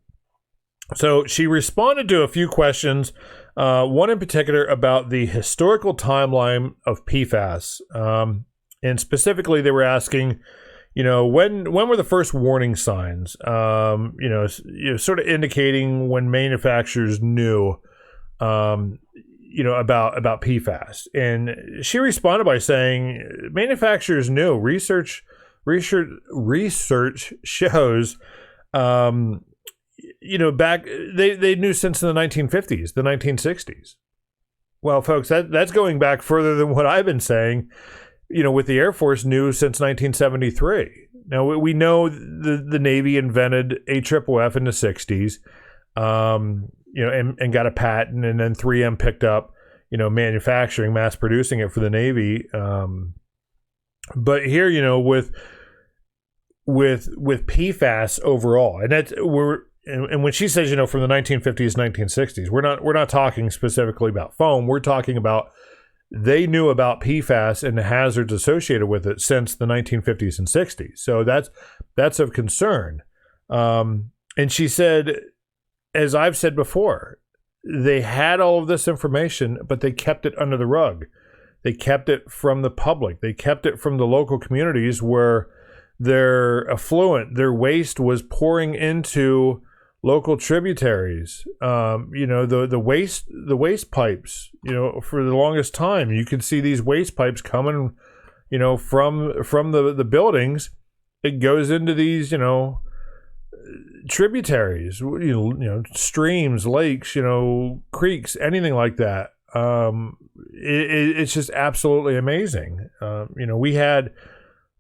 So she responded to a few questions, one in particular about the historical timeline of PFAS. And specifically, they were asking, when were the first warning signs, sort of indicating when manufacturers knew, about PFAS. And she responded by saying manufacturers knew. Research shows, back they knew since the 1950s, the 1960s. Well, folks, that's going back further than what I've been saying. With the Air Force knew since 1973. Now we know the Navy invented AFFF in the 60s, and got a patent, and then 3M picked up, manufacturing, mass producing it for the Navy. But here, with PFAS overall, and when she says, from the 1950s, 1960s, we're not talking specifically about foam. We're talking about they knew about PFAS and the hazards associated with it since the 1950s and 60s. So that's of concern. And she said, as I've said before, they had all of this information, but they kept it under the rug. They kept it from the public. They kept it from the local communities where their effluent, their waste was pouring into local tributaries. The waste pipes, for the longest time, you could see these waste pipes coming, from the buildings. It goes into these, tributaries, streams, lakes, creeks, anything like that. It's just absolutely amazing. We had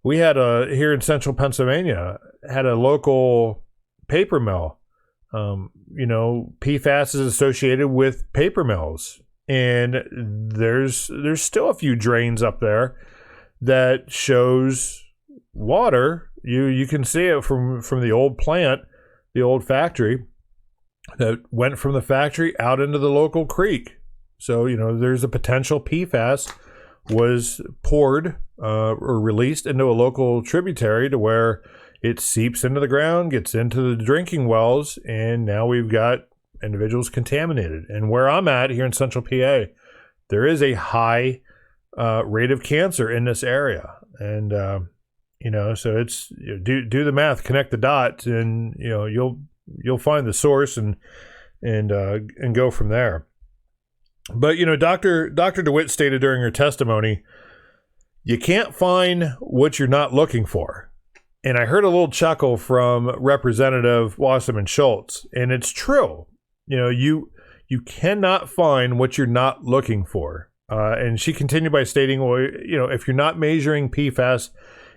here in central Pennsylvania, had a local paper mill. PFAS is associated with paper mills, and there's still a few drains up there that shows water. You can see it from the old plant, the old factory that went from the factory out into the local creek. So, there's a potential PFAS was poured or released into a local tributary to where it seeps into the ground, gets into the drinking wells, and now we've got individuals contaminated. And where I'm at here in central PA, there is a high rate of cancer in this area. And, so it's do the math, connect the dots, and, you'll find the source and go from there. But, Dr. DeWitt stated during her testimony, you can't find what you're not looking for. And I heard a little chuckle from Representative Wasserman Schultz, and it's true. You cannot find what you're not looking for. And she continued by stating, well, if you're not measuring PFAS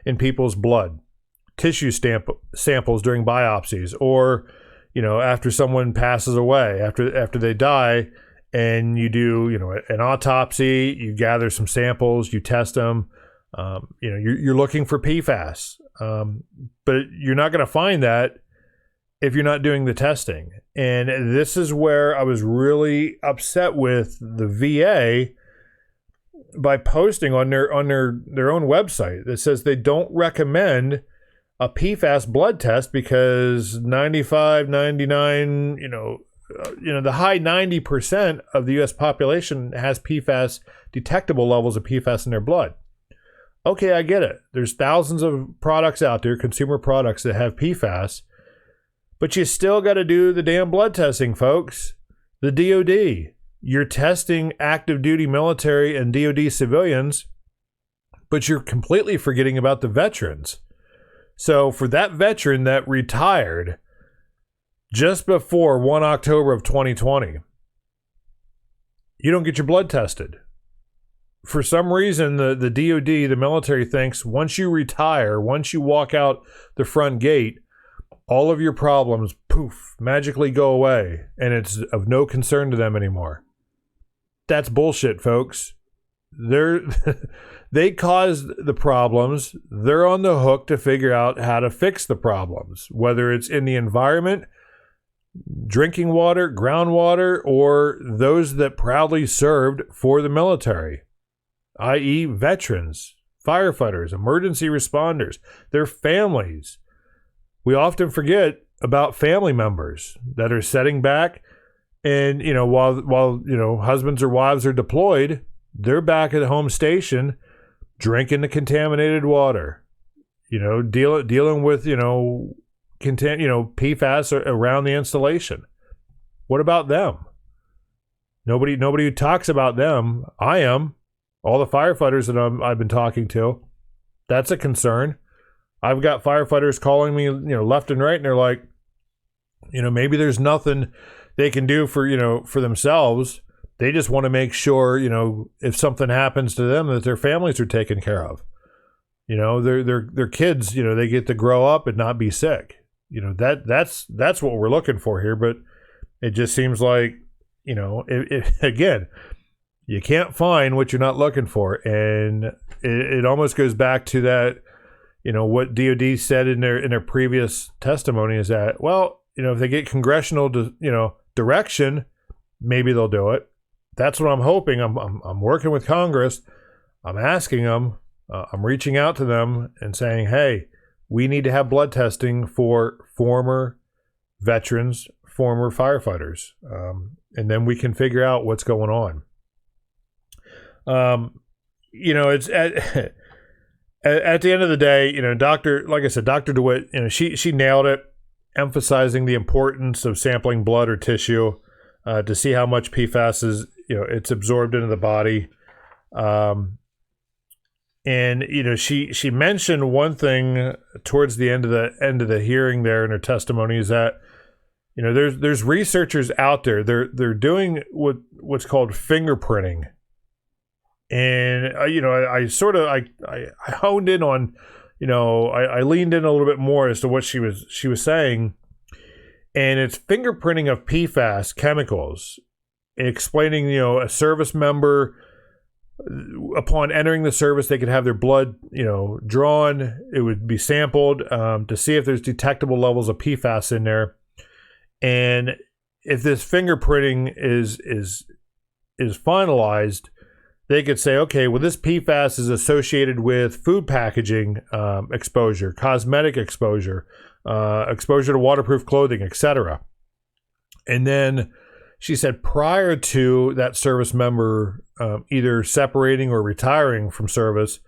in people's blood, tissue samples during biopsies, or after someone passes away, after they die, and you do an autopsy, you gather some samples, you test them. You're looking for PFAS, but you're not going to find that if you're not doing the testing. And this is where I was really upset with the VA by posting on their own website that says they don't recommend a PFAS blood test because 95, 99, the high 90% of the U.S. population has PFAS, detectable levels of PFAS in their blood. Okay, I get it. There's thousands of products out there, consumer products that have PFAS, but you still got to do the damn blood testing, folks. The DOD, you're testing active duty military and DOD civilians, but you're completely forgetting about the veterans. So for that veteran that retired just before 1 October of 2020, you don't get your blood tested. For some reason, the DOD, the military, thinks once you retire, once you walk out the front gate, all of your problems, poof, magically go away, and it's of no concern to them anymore. That's bullshit, folks. They caused the problems. They're on the hook to figure out how to fix the problems, whether it's in the environment, drinking water, groundwater, or those that proudly served for the military, i.e. veterans, firefighters, emergency responders, their families. We often forget about family members that are sitting back and, while husbands or wives are deployed, they're back at the home station drinking the contaminated water, dealing with, PFAS around the installation. What about them? Nobody talks about them. I am. All the firefighters that I've been talking to, that's a concern. I've got firefighters calling me, left and right, and they're like, maybe there's nothing they can do for themselves. They just want to make sure, if something happens to them, that their families are taken care of. Their kids, they get to grow up and not be sick. That's what we're looking for here. But it just seems like, again, you can't find what you're not looking for. And it almost goes back to that, what DOD said in their previous testimony is that, well, if they get congressional, direction, maybe they'll do it. That's what I'm hoping. I'm working with Congress. I'm asking them. I'm reaching out to them and saying, hey, we need to have blood testing for former veterans, former firefighters, and then we can figure out what's going on. It's at the end of the day, like I said, Dr. Dewitt, she nailed it, emphasizing the importance of sampling blood or tissue to see how much PFAS is, it's absorbed into the body. And she mentioned one thing towards the end of the hearing there in her testimony is that there's researchers out there, they're doing what's called fingerprinting. And I honed in on, I leaned in a little bit more as to what she was saying, and it's fingerprinting of PFAS chemicals, explaining, a service member, upon entering the service, they could have their blood, drawn. It would be sampled to see if there's detectable levels of PFAS in there, and if this fingerprinting is finalized, they could say, okay, well, this PFAS is associated with food packaging exposure, cosmetic exposure, exposure to waterproof clothing, etc. And then she said prior to that service member either separating or retiring from service,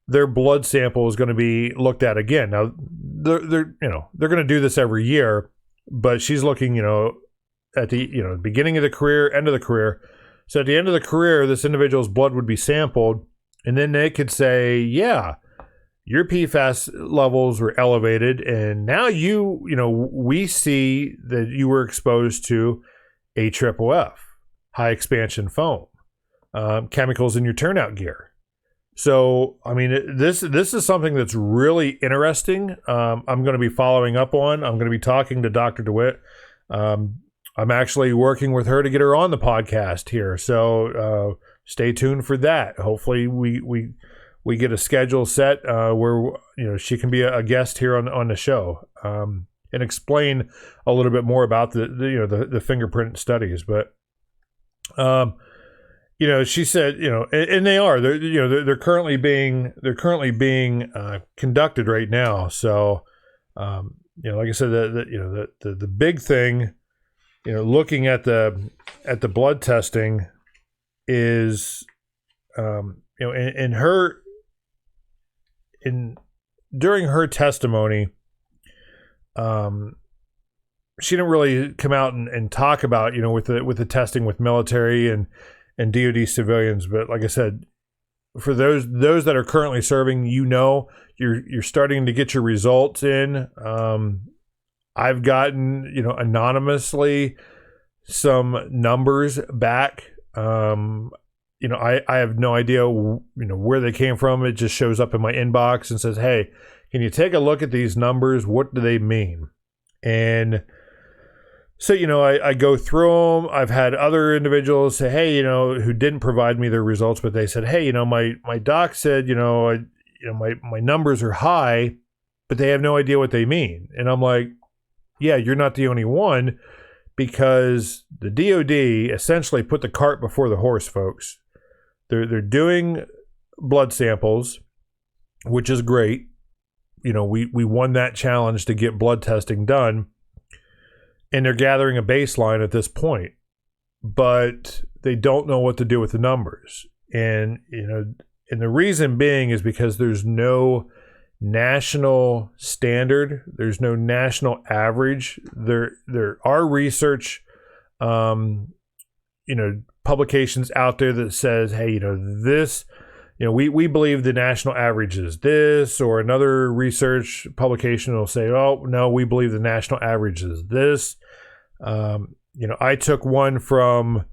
their blood sample is going to be looked at again. Now, they're going to do this every year, but she's looking, at the beginning of the career, end of the career. So at the end of the career, this individual's blood would be sampled, and then they could say, yeah, your PFAS levels were elevated, and now we see that you were exposed to AFFF, high expansion foam, chemicals in your turnout gear. So, I mean, this is something that's really interesting. I'm going to be following up on. I'm going to be talking to Dr. Dewitt. I'm actually working with her to get her on the podcast here. So stay tuned for that. Hopefully we we get a schedule set where she can be a guest here on the show and explain a little bit more about the fingerprint studies. But she said, and they're currently being conducted right now. So like I said, the big thing, looking at the blood testing is, during her testimony, she didn't really come out and talk about, with the testing with military and DoD civilians. But like I said, for those that are currently serving, you're starting to get your results in. I've gotten, anonymously some numbers back. I have no idea, where they came from. It just shows up in my inbox and says, "Hey, can you take a look at these numbers? What do they mean?" And so, I go through them. I've had other individuals say, "Hey, who didn't provide me their results, but they said, hey, my doc said, my numbers are high, but they have no idea what they mean." And I'm like, yeah, you're not the only one, because the DoD essentially put the cart before the horse, folks. They're doing blood samples, which is great. We won that challenge to get blood testing done, and they're gathering a baseline at this point, but they don't know what to do with the numbers. And and the reason being is because there's no national standard, there's no national average. There are research publications out there that says, hey, this, we believe the national average is this, or another research publication will say, oh no, we believe the national average is this. I took one from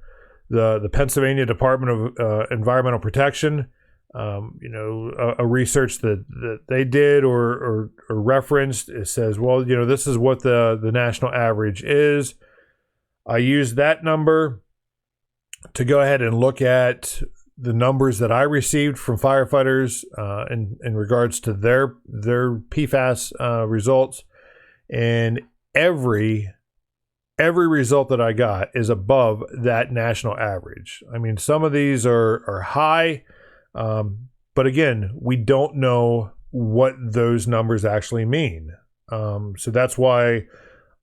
the Pennsylvania Department of Environmental Protection, a research that they did or referenced. It says, well, this is what the national average is. I used that number to go ahead and look at the numbers that I received from firefighters in regards to their PFAS results, and every result that I got is above that national average. I mean, some of these are high, but again, we don't know what those numbers actually mean. So that's why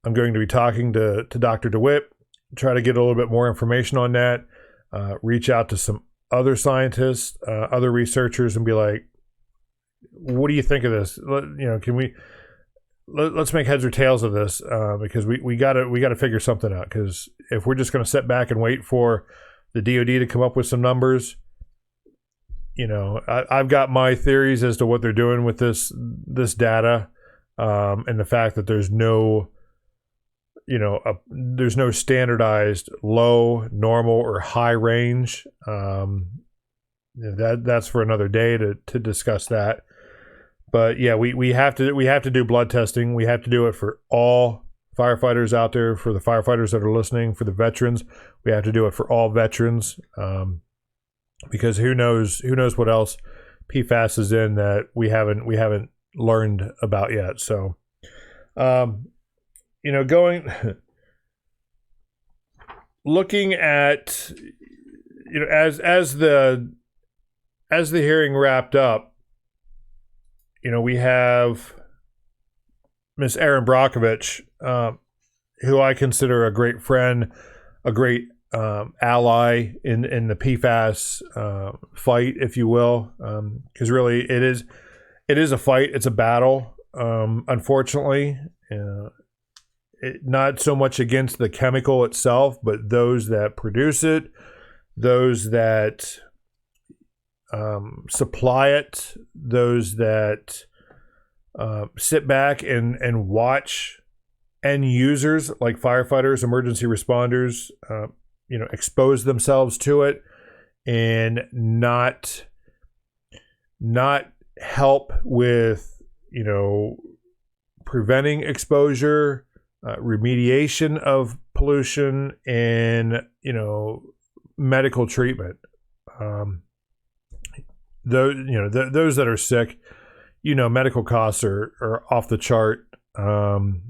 I'm going to be talking to Dr. Dewitt, try to get a little bit more information on that, reach out to some other scientists, other researchers, and be like, what do you think of this? Let's make heads or tails of this, because we gotta figure something out. Because if we're just going to sit back and wait for the DoD to come up with some numbers, I've got my theories as to what they're doing with this data, and the fact that there's no standardized low, normal, or high range. That's for another day to discuss that. But yeah, we have to do blood testing. We have to do it for all firefighters out there, for the firefighters that are listening, for the veterans. We have to do it for all veterans, because who knows what else PFAS is in that we haven't learned about yet. So, looking at, as the hearing wrapped up, we have Miss Erin Brockovich, who I consider a great friend, a great ally in the PFAS fight, if you will, because really it is a fight. It's a battle. Unfortunately, not so much against the chemical itself, but those that produce it, those that supply it, those that sit back and watch end users like firefighters, emergency responders, expose themselves to it, and not help with preventing exposure, remediation of pollution, and medical treatment. those that are sick, medical costs are off the chart. And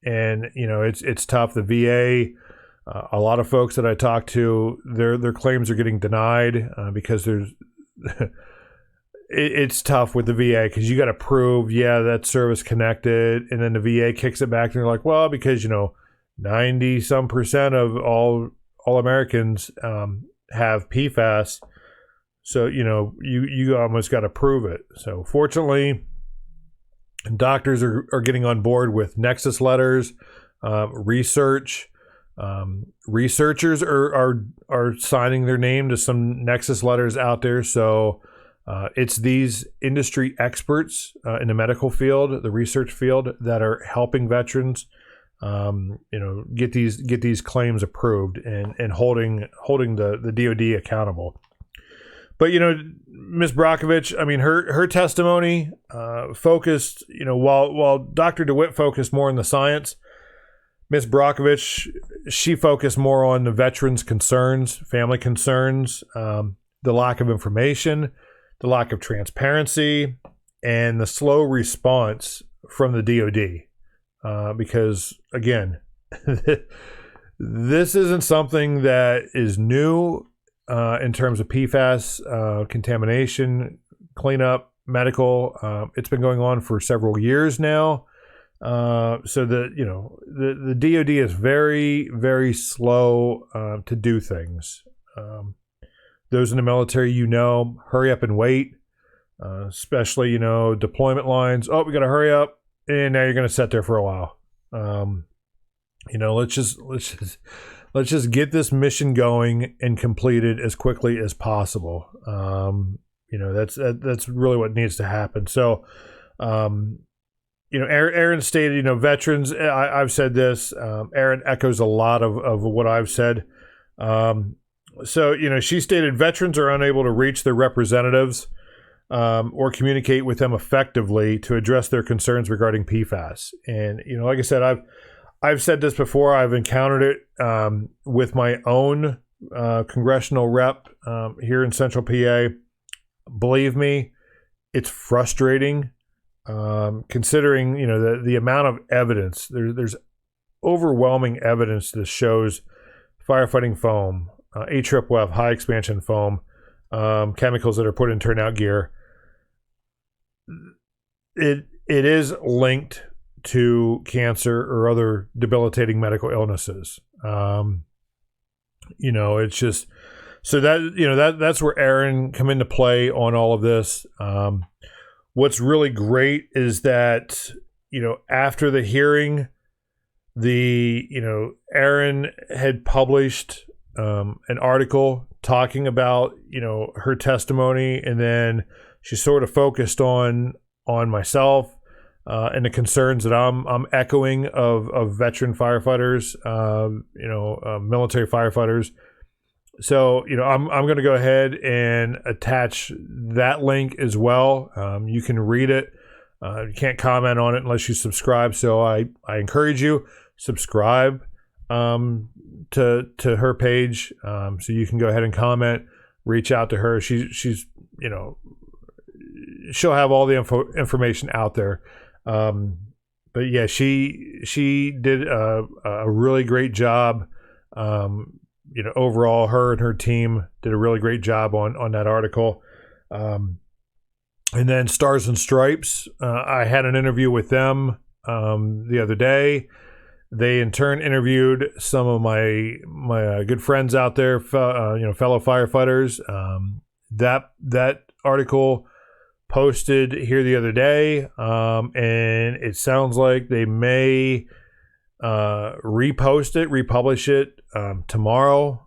it's tough. The VA, a lot of folks that I talk to, their claims are getting denied because there's it's tough with the VA because you got to prove, that service connected, and then the VA kicks it back and they're like, well, because 90% of all Americans have PFAS, so you almost got to prove it. So fortunately, doctors are getting on board with nexus letters, research. Researchers are signing their name to some nexus letters out there. So it's these industry experts in the medical field, the research field, that are helping veterans, get these claims approved and holding the DoD accountable. But Ms. Brockovich, I mean, her testimony focused, while Dr. Dewitt focused more on the science, Ms. Brockovich, she focused more on the veterans' concerns, family concerns, the lack of information, the lack of transparency, and the slow response from the DoD. Because again, this isn't something that is new in terms of PFAS contamination, cleanup, medical. It's been going on for several years now. So the DoD is very, very slow to do things. Those in the military, hurry up and wait, especially, deployment lines. Oh, we got to hurry up. And now you're going to sit there for a while. Let's just get this mission going and completed as quickly as possible. That's really what needs to happen. So, Erin stated, veterans, I've said this, Erin echoes a lot of what I've said. So, she stated veterans are unable to reach their representatives or communicate with them effectively to address their concerns regarding PFAS. And, like I said, I've said this before. I've encountered it with my own congressional rep here in Central PA. Believe me, it's frustrating. Considering the amount of evidence, there's overwhelming evidence that shows firefighting foam, AFFF, high expansion foam, chemicals that are put in turnout gear. It is linked to cancer or other debilitating medical illnesses. It's just so that's where Erin come into play on all of this. What's really great is that, after the hearing, Erin had published an article talking about, her testimony, and then she sort of focused on myself and the concerns that I'm echoing of veteran firefighters, military firefighters. So, I'm going to go ahead and attach that link as well. You can read it. You can't comment on it unless you subscribe. So I encourage you, subscribe to her page so you can go ahead and comment, reach out to her. She's she'll have all the information out there. But yeah, she did a really great job. Overall, her and her team did a really great job on that article. And then Stars and Stripes, I had an interview with them the other day. They in turn interviewed some of my good friends out there, fellow firefighters. That article posted here the other day, and it sounds like they may republish it tomorrow.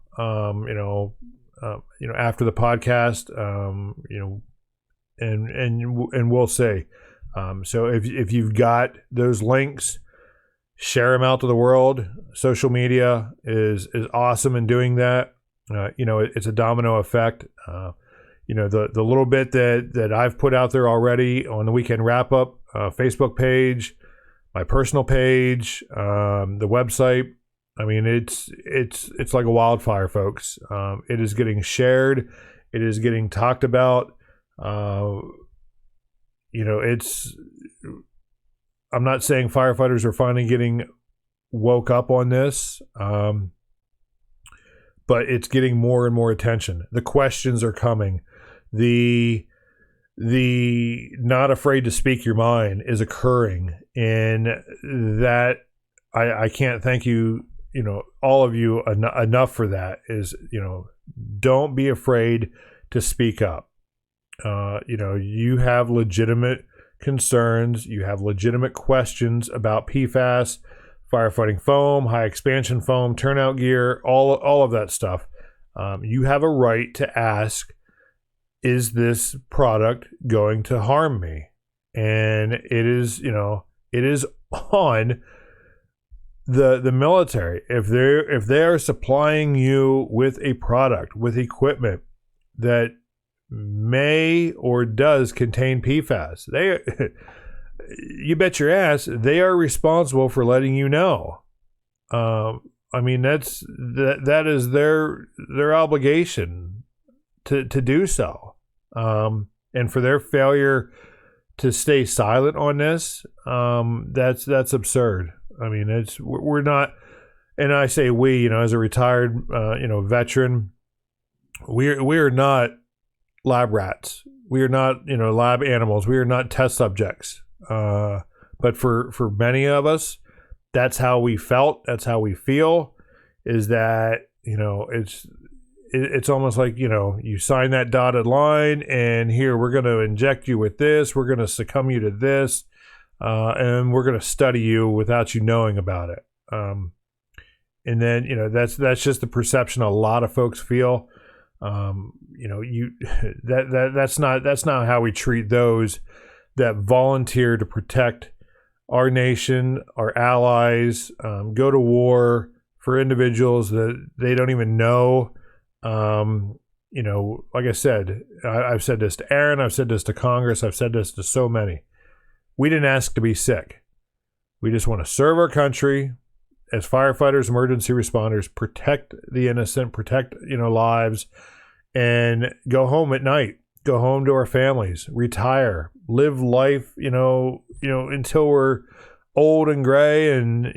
After the podcast, and we'll see. So if you've got those links, share them out to the world. Social media is awesome in doing that. It's a domino effect. The little bit that I've put out there already on the Weekend Wrap Up Facebook page, my personal page, the website. I mean, it's like a wildfire, folks. It is getting shared. It is getting talked about. I'm not saying firefighters are finally getting woke up on this, but it's getting more and more attention. The questions are coming. The not afraid to speak your mind is occurring, and that I can't thank you, all of you enough for that. Is, don't be afraid to speak up. You have legitimate concerns, you have legitimate questions about PFAS, firefighting foam, high expansion foam, turnout gear, all of that stuff. You have a right to ask, is this product going to harm me? And it is on the military. If they are supplying you with a product, with equipment that may or does contain PFAS, you bet your ass they are responsible for letting you know. That is their obligation to do so. And for their failure to stay silent on this, that's absurd. We're not, and I say we, as a retired veteran, we're not lab rats. We are not, lab animals. We are not test subjects. But for many of us, that's how we felt. That's how we feel. Is that it's almost like you sign that dotted line, and here we're going to inject you with this. We're going to succumb you to this, and we're going to study you without you knowing about it. And then that's just the perception a lot of folks feel. That's not how we treat those that volunteer to protect our nation, our allies, go to war for individuals that they don't even know. Like I said, I've said this to Erin, I've said this to Congress, I've said this to so many. We didn't ask to be sick. We just want to serve our country as firefighters, emergency responders, protect the innocent, protect lives, and go home at night, go home to our families, retire, live life, until we're old and gray, and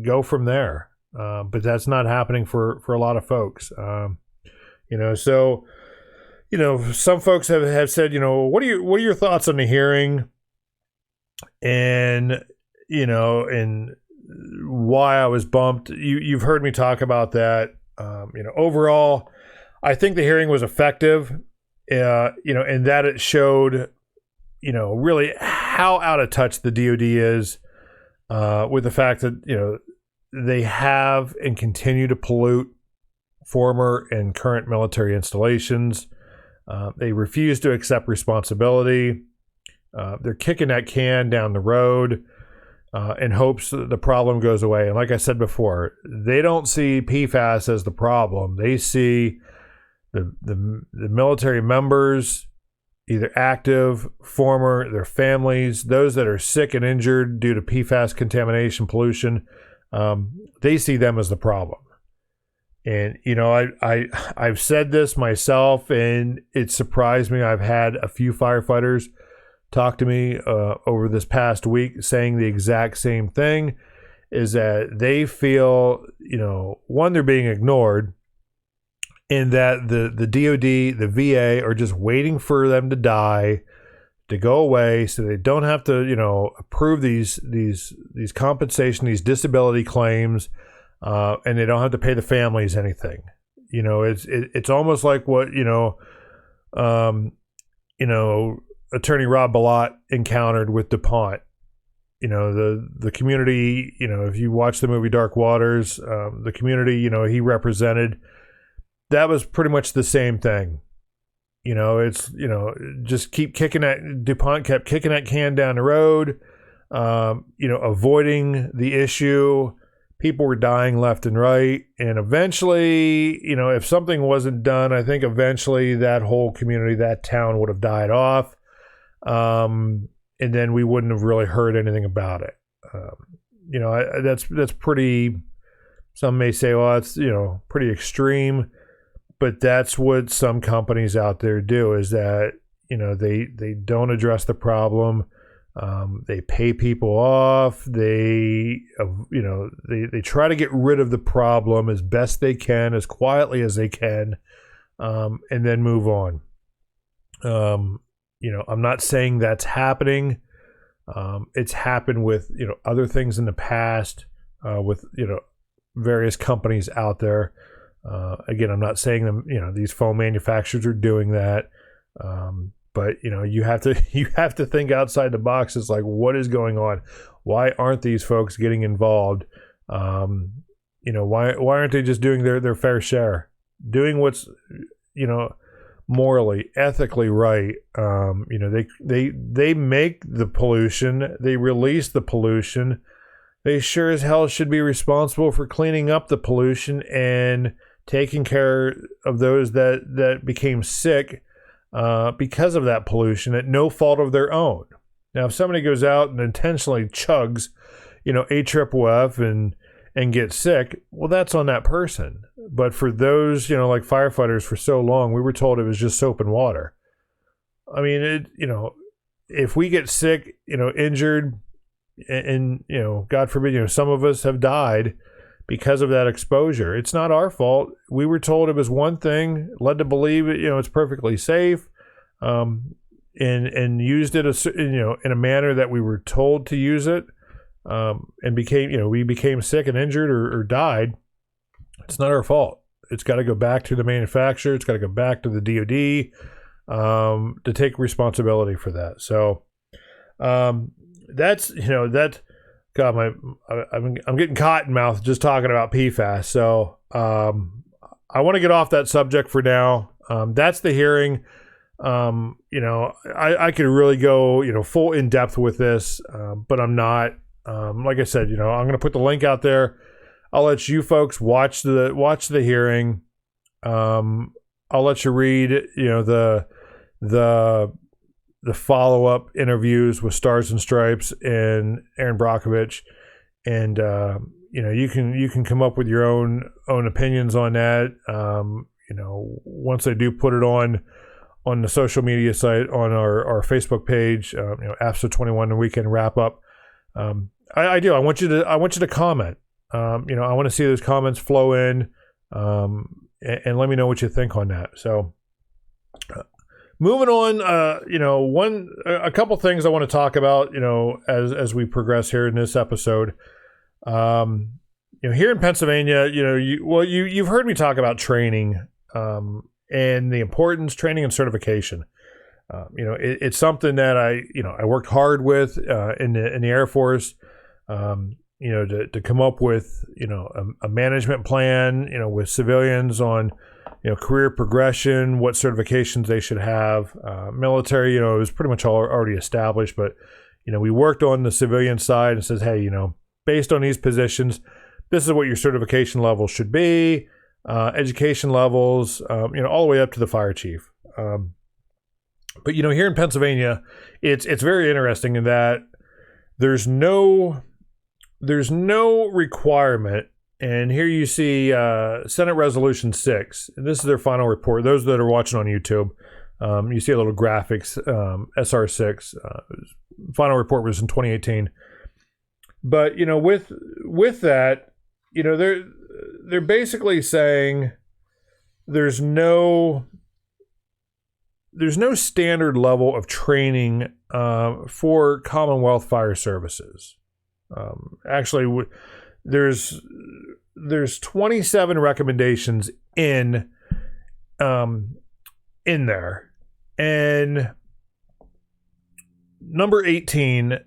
go from there. But that's not happening for a lot of folks. So some folks have said, what are your thoughts on the hearing, and and why I was bumped. You've heard me talk about that. Overall, I think the hearing was effective, in that it showed, really how out of touch the DoD is with the fact that, they have and continue to pollute former and current military installations. They refuse to accept responsibility. They're kicking that can down the road in hopes that the problem goes away. And like I said before, they don't see PFAS as the problem. They see the military members, either active, former, their families, those that are sick and injured due to PFAS contamination, pollution. They see them as the problem. And, I've said this myself, and it surprised me. I've had a few firefighters talk to me over this past week saying the exact same thing, is that they feel, one, they're being ignored, and that the DoD, the VA are just waiting for them to die, to go away, so they don't have to, approve these compensation, these disability claims, and they don't have to pay the families anything. It's almost like what Attorney Rob Ballot encountered with DuPont. The community. If you watch the movie Dark Waters, the community he represented, that was pretty much the same thing. Just keep kicking that. DuPont kept kicking that can down the road, avoiding the issue. People were dying left and right. And eventually, if something wasn't done, I think eventually that whole community, that town would have died off. And then we wouldn't have really heard anything about it. That's pretty, some may say, well, it's, pretty extreme. But that's what some companies out there do, is that, they don't address the problem. They pay people off. They try to get rid of the problem as best they can, as quietly as they can, and then move on. I'm not saying that's happening. It's happened with, other things in the past, with, various companies out there. Again, I'm not saying them, these foam manufacturers are doing that. But you have to think outside the box. It's like, what is going on? Why aren't these folks getting involved? Why aren't they just doing their fair share, doing what's, morally, ethically right? They make the pollution, they release the pollution. They sure as hell should be responsible for cleaning up the pollution and taking care of those that became sick because of that pollution at no fault of their own. Now, if somebody goes out and intentionally chugs, AFFF and gets sick, well, that's on that person. But for those, like firefighters, for so long, we were told it was just soap and water. I mean, if we get sick, injured, and God forbid, some of us have died because of that exposure. It's not our fault. We were told it was one thing, led to believe it, it's perfectly safe, and used it, in a manner that we were told to use it, and we became sick and injured or died. It's not our fault. It's got to go back to the manufacturer. It's got to go back to the DOD, to take responsibility for that. So, that's, God, I'm getting cotton mouth just talking about PFAS. So I want to get off that subject for now. That's the hearing. I could really go, full in depth with this, but I'm not. Like I said, I'm going to put the link out there. I'll let you folks watch the hearing. I'll let you read, the follow-up interviews with Stars and Stripes and Erin Brockovich, and you can come up with your own opinions on that. Once I do put it on the social media site, on our Facebook page, AFSO 21 the weekend wrap up. I want you to comment. I want to see those comments flow in, and let me know what you think on that. So. Moving on, a couple things I want to talk about, as we progress here in this episode. Here in Pennsylvania, you've heard me talk about training, and the importance, training and certification. It's something that I worked hard with in the Air Force. To come up with a management plan, with civilians on career progression, what certifications they should have. Military, it was pretty much already established, but we worked on the civilian side and says, hey, based on these positions, this is what your certification levels should be, education levels, all the way up to the fire chief. But here in Pennsylvania, it's very interesting in that there's no requirement. And here you see Senate Resolution 6. And this is their final report. Those that are watching on YouTube, you see a little graphics, SR6. Final report was in 2018. But, with that, they're basically saying there's no standard level of training for Commonwealth Fire Services. Actually, there's 27 recommendations in there, and number 18,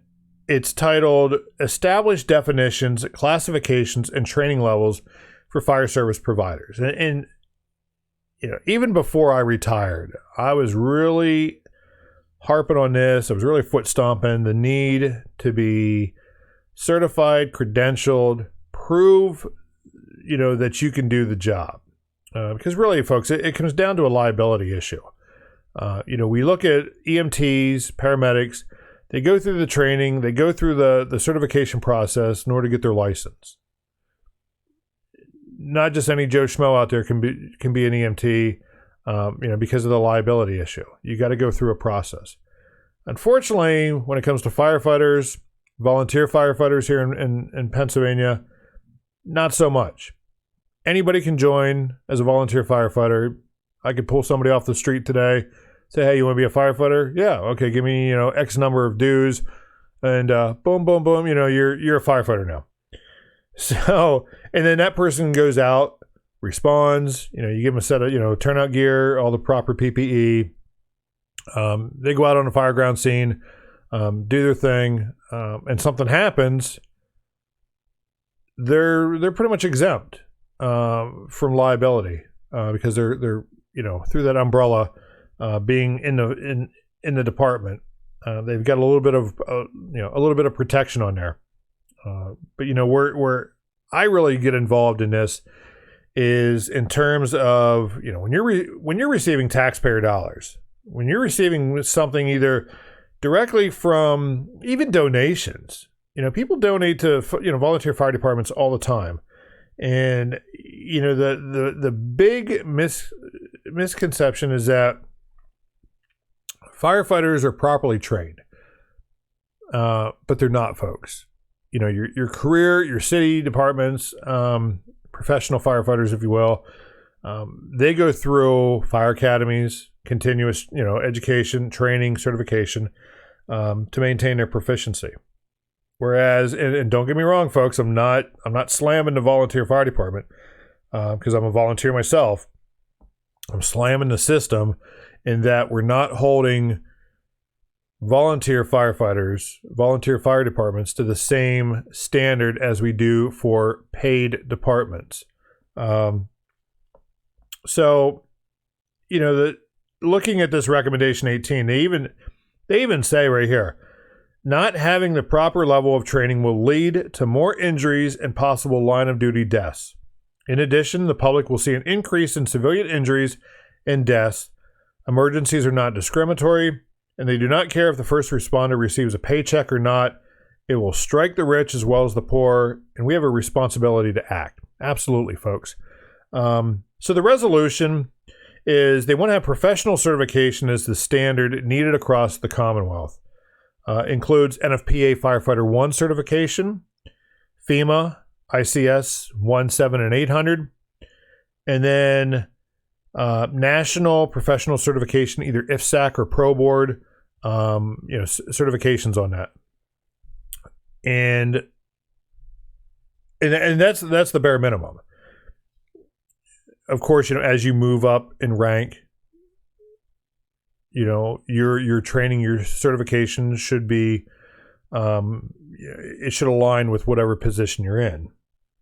it's titled "Establish Definitions, Classifications, and Training Levels for Fire Service Providers." And even before I retired, I was really harping on this. I was really foot stomping the need to be certified, credentialed, prove, that you can do the job. Because really, folks, it comes down to a liability issue. We look at EMTs, paramedics, they go through the training, they go through the certification process in order to get their license. not just any Joe Schmo out there can be an EMT, because of the liability issue. You got to go through a process. Unfortunately, when it comes to firefighters, volunteer firefighters here in Pennsylvania, not so much. Anybody can join as a volunteer firefighter. I could pull somebody off the street today, say, hey, you want to be a firefighter? Yeah, okay, give me, X number of dues, and boom, boom, boom, you're a firefighter now. So, and then that person goes out, responds, you give them a set of, turnout gear, all the proper PPE. They go out on the fireground scene, do their thing, and something happens. They're pretty much exempt from liability because they're through that umbrella being in the department. They've got a little bit of protection on there. But where I really get involved in this is in terms of when you're receiving taxpayer dollars, when you're receiving something either directly from even donations. People donate to volunteer fire departments all the time, and the big misconception is that firefighters are properly trained, but they're not, folks. Your career, your city departments, professional firefighters, if you will, they go through fire academies, continuous, education, training, certification, to maintain their proficiency. Whereas, and don't get me wrong, folks, I'm not slamming the volunteer fire department because I'm a volunteer myself. I'm slamming the system in that we're not holding volunteer firefighters, volunteer fire departments to the same standard as we do for paid departments. Looking at this recommendation 18, they even say right here, not having the proper level of training will lead to more injuries and possible line of duty deaths. In addition, the public will see an increase in civilian injuries and deaths. Emergencies are not discriminatory, and they do not care if the first responder receives a paycheck or not. It will strike the rich as well as the poor, and we have a responsibility to act. Absolutely, folks. So the resolution is they want to have professional certification as the standard needed across the Commonwealth. Includes NFPA Firefighter 1 certification, FEMA, ICS 1, 7, and 800, and then national professional certification, either IFSAC or Pro Board, certifications on that. And that's the bare minimum. Of course, as you move up in rank, your training, your certification should be, it should align with whatever position you're in.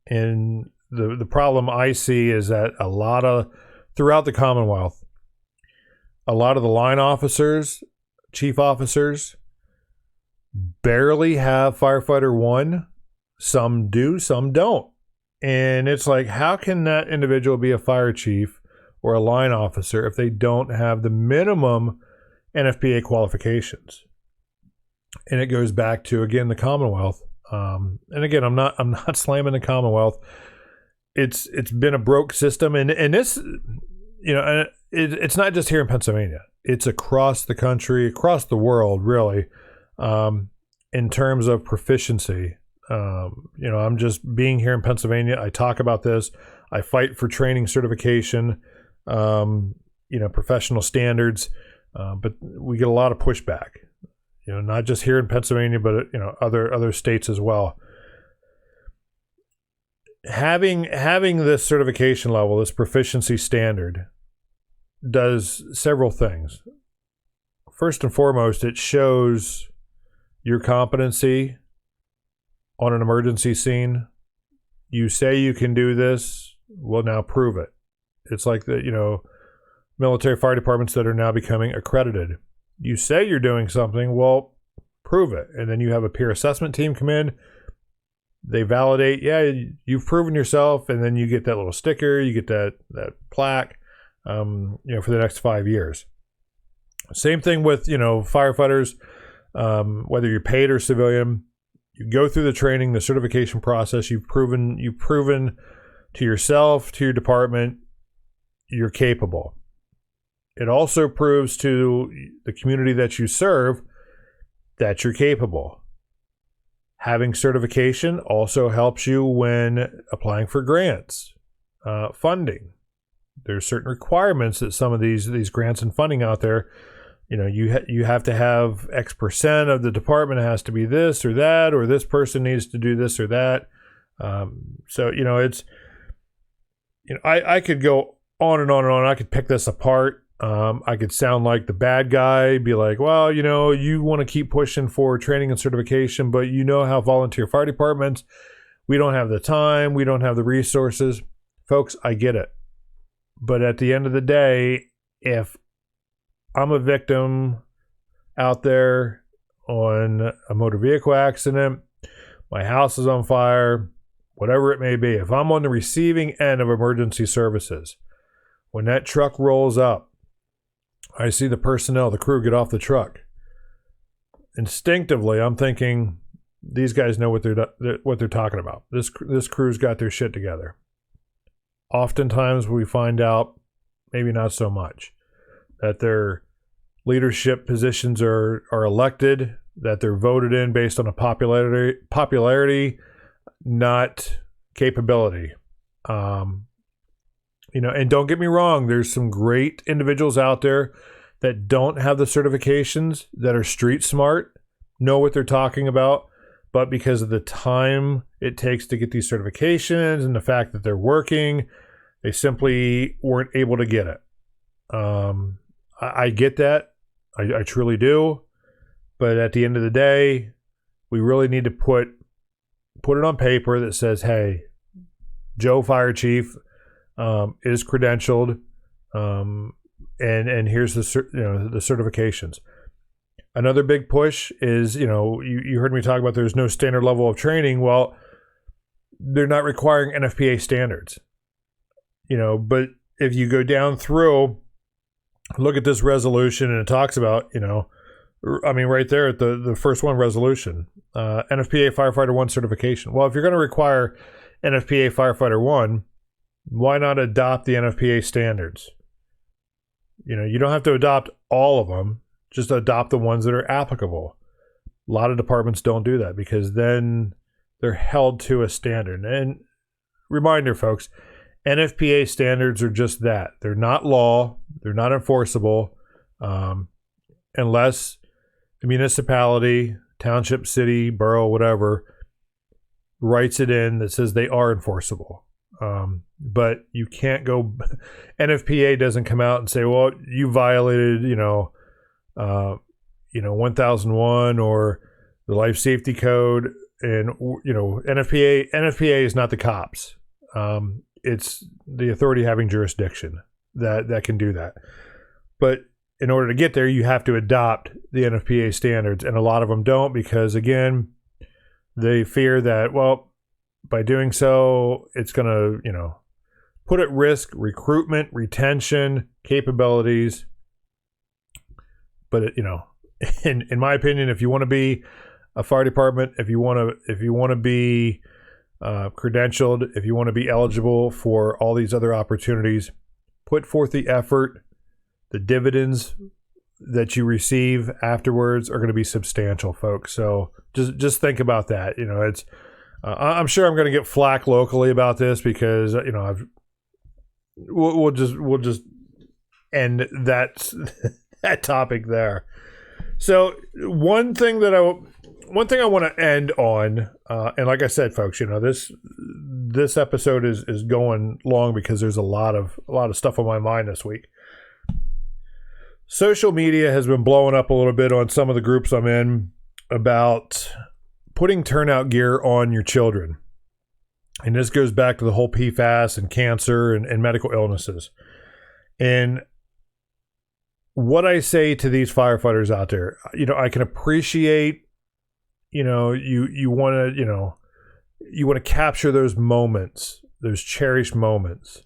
And the problem I see is that throughout the Commonwealth, a lot of the line officers, chief officers, barely have firefighter 1. Some do, some don't. And it's like, how can that individual be a fire chief or a line officer if they don't have the minimum NFPA qualifications? And it goes back to, again, the Commonwealth. And again, I'm not slamming the Commonwealth. It's been a broke system, and this, it's not just here in Pennsylvania. It's across the country, across the world, really, in terms of proficiency. I'm just being here in Pennsylvania. I talk about this. I fight for training certification, professional standards, but we get a lot of pushback. Not just here in Pennsylvania, but other states as well. Having this certification level, this proficiency standard, does several things. First and foremost, it shows your competency on an emergency scene. You say you can do this, well, now prove it. It's like the military fire departments that are now becoming accredited. You say you're doing something, well, prove it. And then you have a peer assessment team come in. They validate, yeah, you've proven yourself, and then you get that little sticker, you get that plaque, for the next 5 years. Same thing with, firefighters, whether you're paid or civilian. You go through the training, the certification process. You've proven to yourself, to your department, you're capable. It also proves to the community that you serve that you're capable. Having certification also helps you when applying for grants, funding. There's certain requirements that some of these grants and funding out there, you have to have X% of the department has to be this or that, or this person needs to do this or that. I could go on and on and on. I could pick this apart. I could sound like the bad guy, be like, well, you want to keep pushing for training and certification, but how volunteer fire departments, we don't have the time, we don't have the resources. Folks, I get it. But at the end of the day, if I'm a victim out there on a motor vehicle accident, my house is on fire, whatever it may be, if I'm on the receiving end of emergency services, when that truck rolls up, I see the personnel, the crew get off the truck. Instinctively, I'm thinking, these guys know what they're talking about. This crew's got their shit together. Oftentimes, we find out, maybe not so much, that their leadership positions are elected, that they're voted in based on a popularity, not capability. And don't get me wrong, there's some great individuals out there that don't have the certifications, that are street smart, know what they're talking about, but because of the time it takes to get these certifications and the fact that they're working, they simply weren't able to get it. I get that. I truly do. But at the end of the day, we really need to put it on paper that says, hey, Joe Fire Chief is credentialed, and here's the certifications. Another big push is, you heard me talk about there's no standard level of training. Well, they're not requiring NFPA standards, but if you go down through, look at this resolution, and it talks about, right there at the first one, resolution, NFPA Firefighter 1 certification. Well, if you're going to require NFPA Firefighter 1, why not adopt the NFPA standards? You don't have to adopt all of them, just adopt the ones that are applicable. A lot of departments don't do that because then they're held to a standard. And reminder, folks, NFPA standards are just that. They're not law. They're not enforceable unless the municipality, township, city, borough, whatever, writes it in that says they are enforceable. But you can't go, NFPA doesn't come out and say, well, you violated, 1001 or the life safety code. And, NFPA is not the cops. It's the authority having jurisdiction that can do that. But in order to get there, you have to adopt the NFPA standards. And a lot of them don't because, again, they fear that, well, by doing so, it's going to, put at risk recruitment, retention, capabilities. But, in my opinion, if you want to be a fire department, if you want to be credentialed, if you want to be eligible for all these other opportunities, put forth the effort. The dividends that you receive afterwards are going to be substantial, folks. So just think about that. It's I'm sure I'm going to get flack locally about this because we'll just end that topic there. So one thing I want to end on, and like I said, folks, this episode is going long because there's a lot of stuff on my mind this week. Social media has been blowing up a little bit on some of the groups I'm in about putting turnout gear on your children. And this goes back to the whole PFAS and cancer and medical illnesses. And what I say to these firefighters out there, I can appreciate, you want to capture those moments, those cherished moments.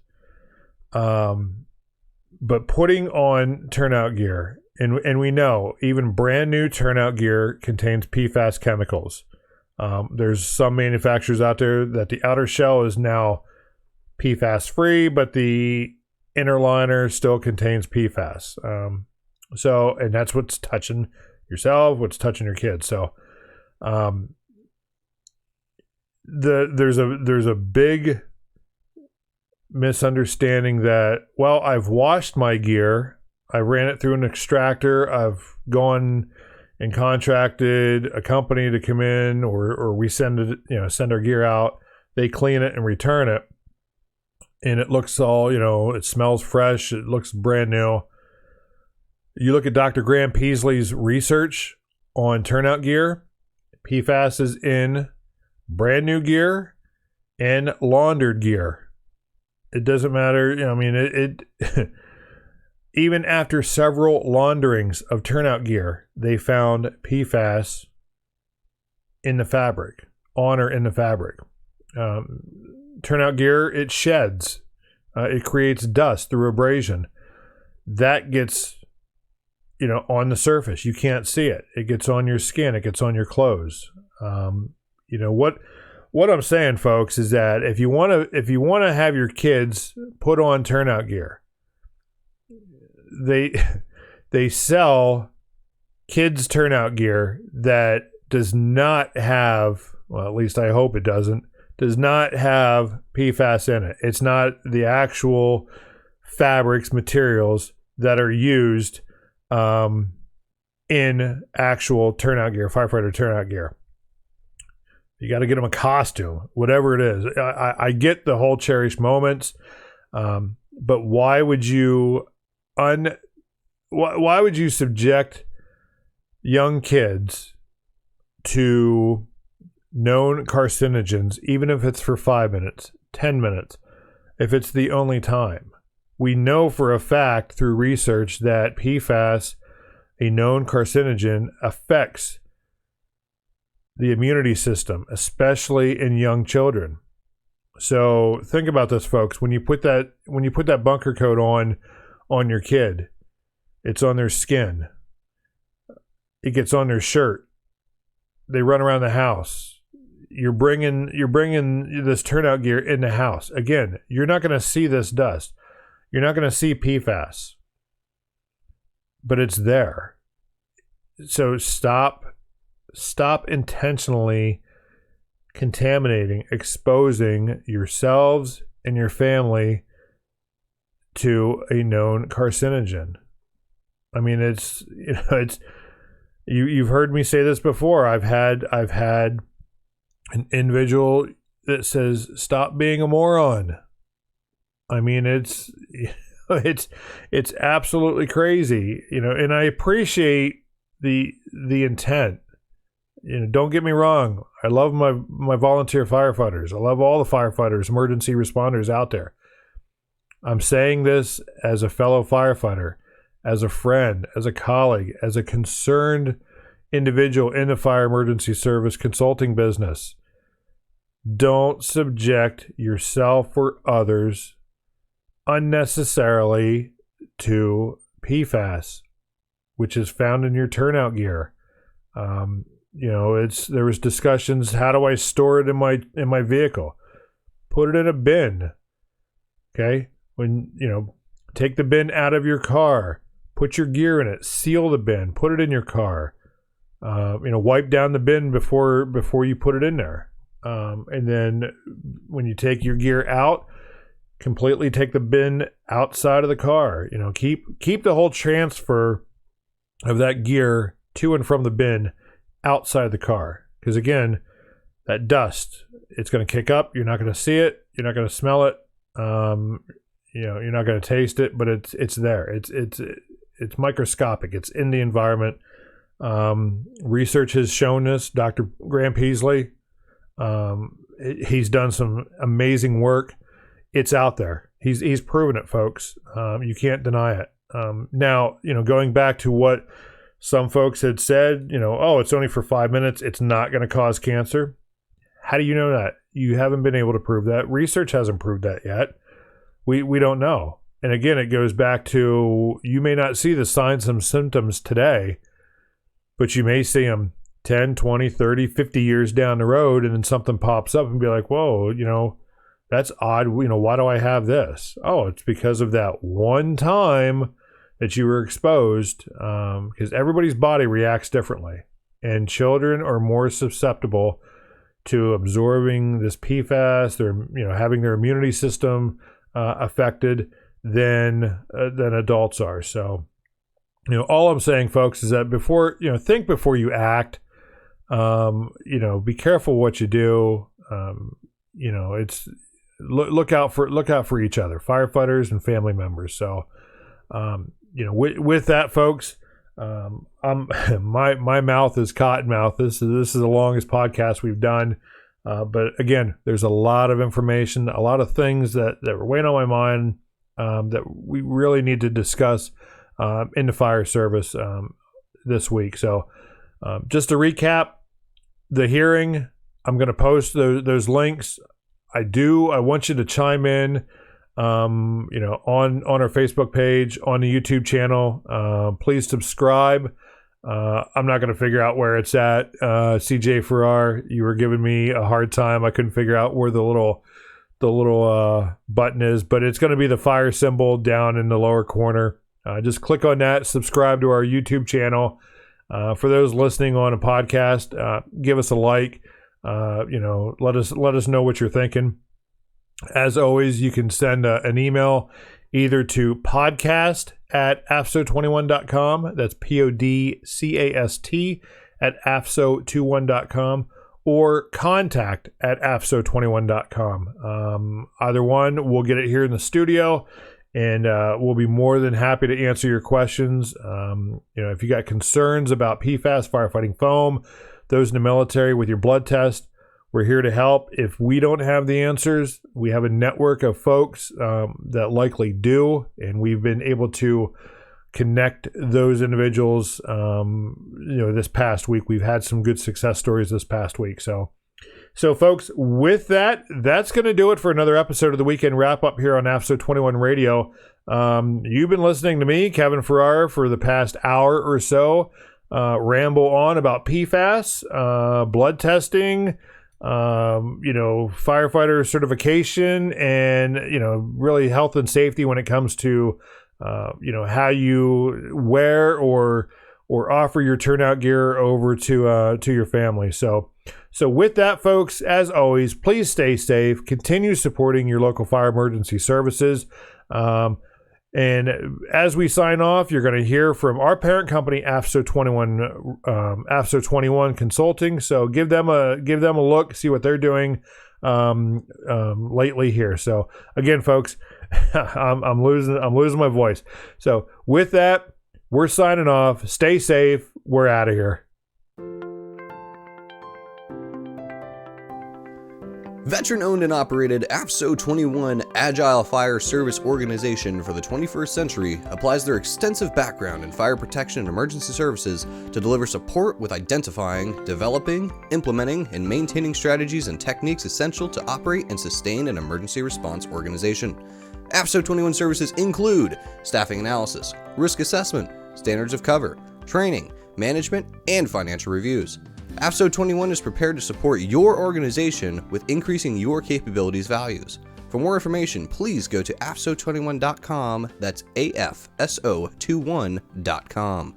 But putting on turnout gear, and we know even brand new turnout gear contains PFAS chemicals. There's some manufacturers out there that the outer shell is now PFAS free, but the inner liner still contains PFAS. And that's what's touching yourself, what's touching your kids. So there's a big misunderstanding that, well, I've washed my gear, I ran it through an extractor, I've gone and contracted a company to come in, or we send our gear out, they clean it and return it, and it looks all, it smells fresh, it looks brand new. You look at Dr. Graham Peasley's research on turnout gear, PFAS is in brand new gear and laundered gear. It doesn't matter. It even after several launderings of turnout gear, they found PFAS in the fabric, on or in the fabric. Turnout gear, it sheds. It creates dust through abrasion. That gets on the surface. You can't see it. It gets on your skin. It gets on your clothes. What I'm saying, folks, is that if you want to have your kids put on turnout gear, they sell kids turnout gear that does not have, well, at least I hope it does not have PFAS in it. It's not the actual fabrics, materials that are used in actual turnout gear, firefighter turnout gear. You got to get them a costume, whatever it is. I get the whole cherished moments, but why would you subject young kids to known carcinogens, even if it's for 5 minutes, 10 minutes, if it's the only time? We know for a fact through research that PFAS, a known carcinogen, affects the immunity system, especially in young children. So think about this, folks. When you put that bunker coat on your kid, it's on their skin. It gets on their shirt. They run around the house. You're bringing this turnout gear in the house. Again, you're not going to see this dust. You're not going to see PFAS, but it's there. So stop intentionally contaminating, exposing yourselves and your family to a known carcinogen. I mean, you've heard me say this before. I've had an individual that says, "Stop being a moron." I mean, it's absolutely crazy, and I appreciate the intent. Don't get me wrong. I love my volunteer firefighters. I love all the firefighters, emergency responders out there. I'm saying this as a fellow firefighter, as a friend, as a colleague, as a concerned individual in the fire emergency service consulting business. Don't subject yourself or others unnecessarily to PFAS, which is found in your turnout gear. There was discussions, how do I store it in my vehicle? Put it in a bin. Okay? When, take the bin out of your car, put your gear in it, seal the bin, put it in your car. Wipe down the bin before you put it in there. And then when you take your gear out, completely take the bin outside of the car. Keep the whole transfer of that gear to and from the bin outside the car. Because again, that dust, it's going to kick up. You're not going to see it. You're not going to smell it. You're not going to taste it. But it's there. It's microscopic. It's in the environment. Research has shown this. Dr. Graham Peasley, he's done some amazing work. It's out there. He's proven it, folks. You can't deny it. Now, going back to what some folks had said, it's only for 5 minutes. It's not going to cause cancer. How do you know that? You haven't been able to prove that. Research hasn't proved that yet. We don't know. And again, it goes back to, you may not see the signs and symptoms today, but you may see them 10, 20, 30, 50 years down the road, and then something pops up and be like, whoa, that's odd. Why do I have this? Oh, it's because of that one time that you were exposed, because everybody's body reacts differently, and children are more susceptible to absorbing this PFAS. They're having their immunity system affected than adults are. So all I'm saying, folks, is that think before you act. Be careful what you do. It's look out for each other, firefighters and family members. So with that, folks, my mouth is cotton mouth. This is the longest podcast we've done. But again, there's a lot of information, a lot of things that were weighing on my mind that we really need to discuss in the fire service this week. So just to recap the hearing, I'm going to post those links. I want you to chime in, on our Facebook page, on the YouTube channel. Please subscribe. I'm not going to figure out where it's at. CJ Ferrara, you were giving me a hard time. I couldn't figure out where the little button is, but it's going to be the fire symbol down in the lower corner. Just click on that. Subscribe to our YouTube channel. For those listening on a podcast, give us a like. Let us know what you're thinking. As always, you can send an email either to podcast@afso21.com. That's podcast @afso21.com, or contact@afso21.com. Either one, we'll get it here in the studio, and we'll be more than happy to answer your questions. If you got concerns about PFAS, firefighting foam, those in the military with your blood test, we're here to help. If we don't have the answers, we have a network of folks that likely do, and we've been able to connect those individuals. This past week, we've had some good success stories this past week. So folks, with that, that's going to do it for another episode of the Weekend Wrap Up here on AFSO 21 Radio. You've been listening to me, Kevin Ferrara, for the past hour or so, ramble on about PFAS, blood testing, firefighter certification, and really health and safety when it comes to how you wear or offer your turnout gear over to your family. So with that, folks, as always, please stay safe, continue supporting your local fire emergency services. And as we sign off, you're going to hear from our parent company, AFSO 21 Consulting. So give them a look, see what they're doing lately here. So again, folks, I'm losing my voice. So with that, we're signing off. Stay safe. We're out of here. Veteran-owned and operated AFSO 21 Agile Fire Service Organization for the 21st century applies their extensive background in fire protection and emergency services to deliver support with identifying, developing, implementing, and maintaining strategies and techniques essential to operate and sustain an emergency response organization. AFSO 21 services include staffing analysis, risk assessment, standards of cover, training, management, and financial reviews. AFSO 21 is prepared to support your organization with increasing your capabilities values. For more information, please go to afso21.com. That's AFSO21.com.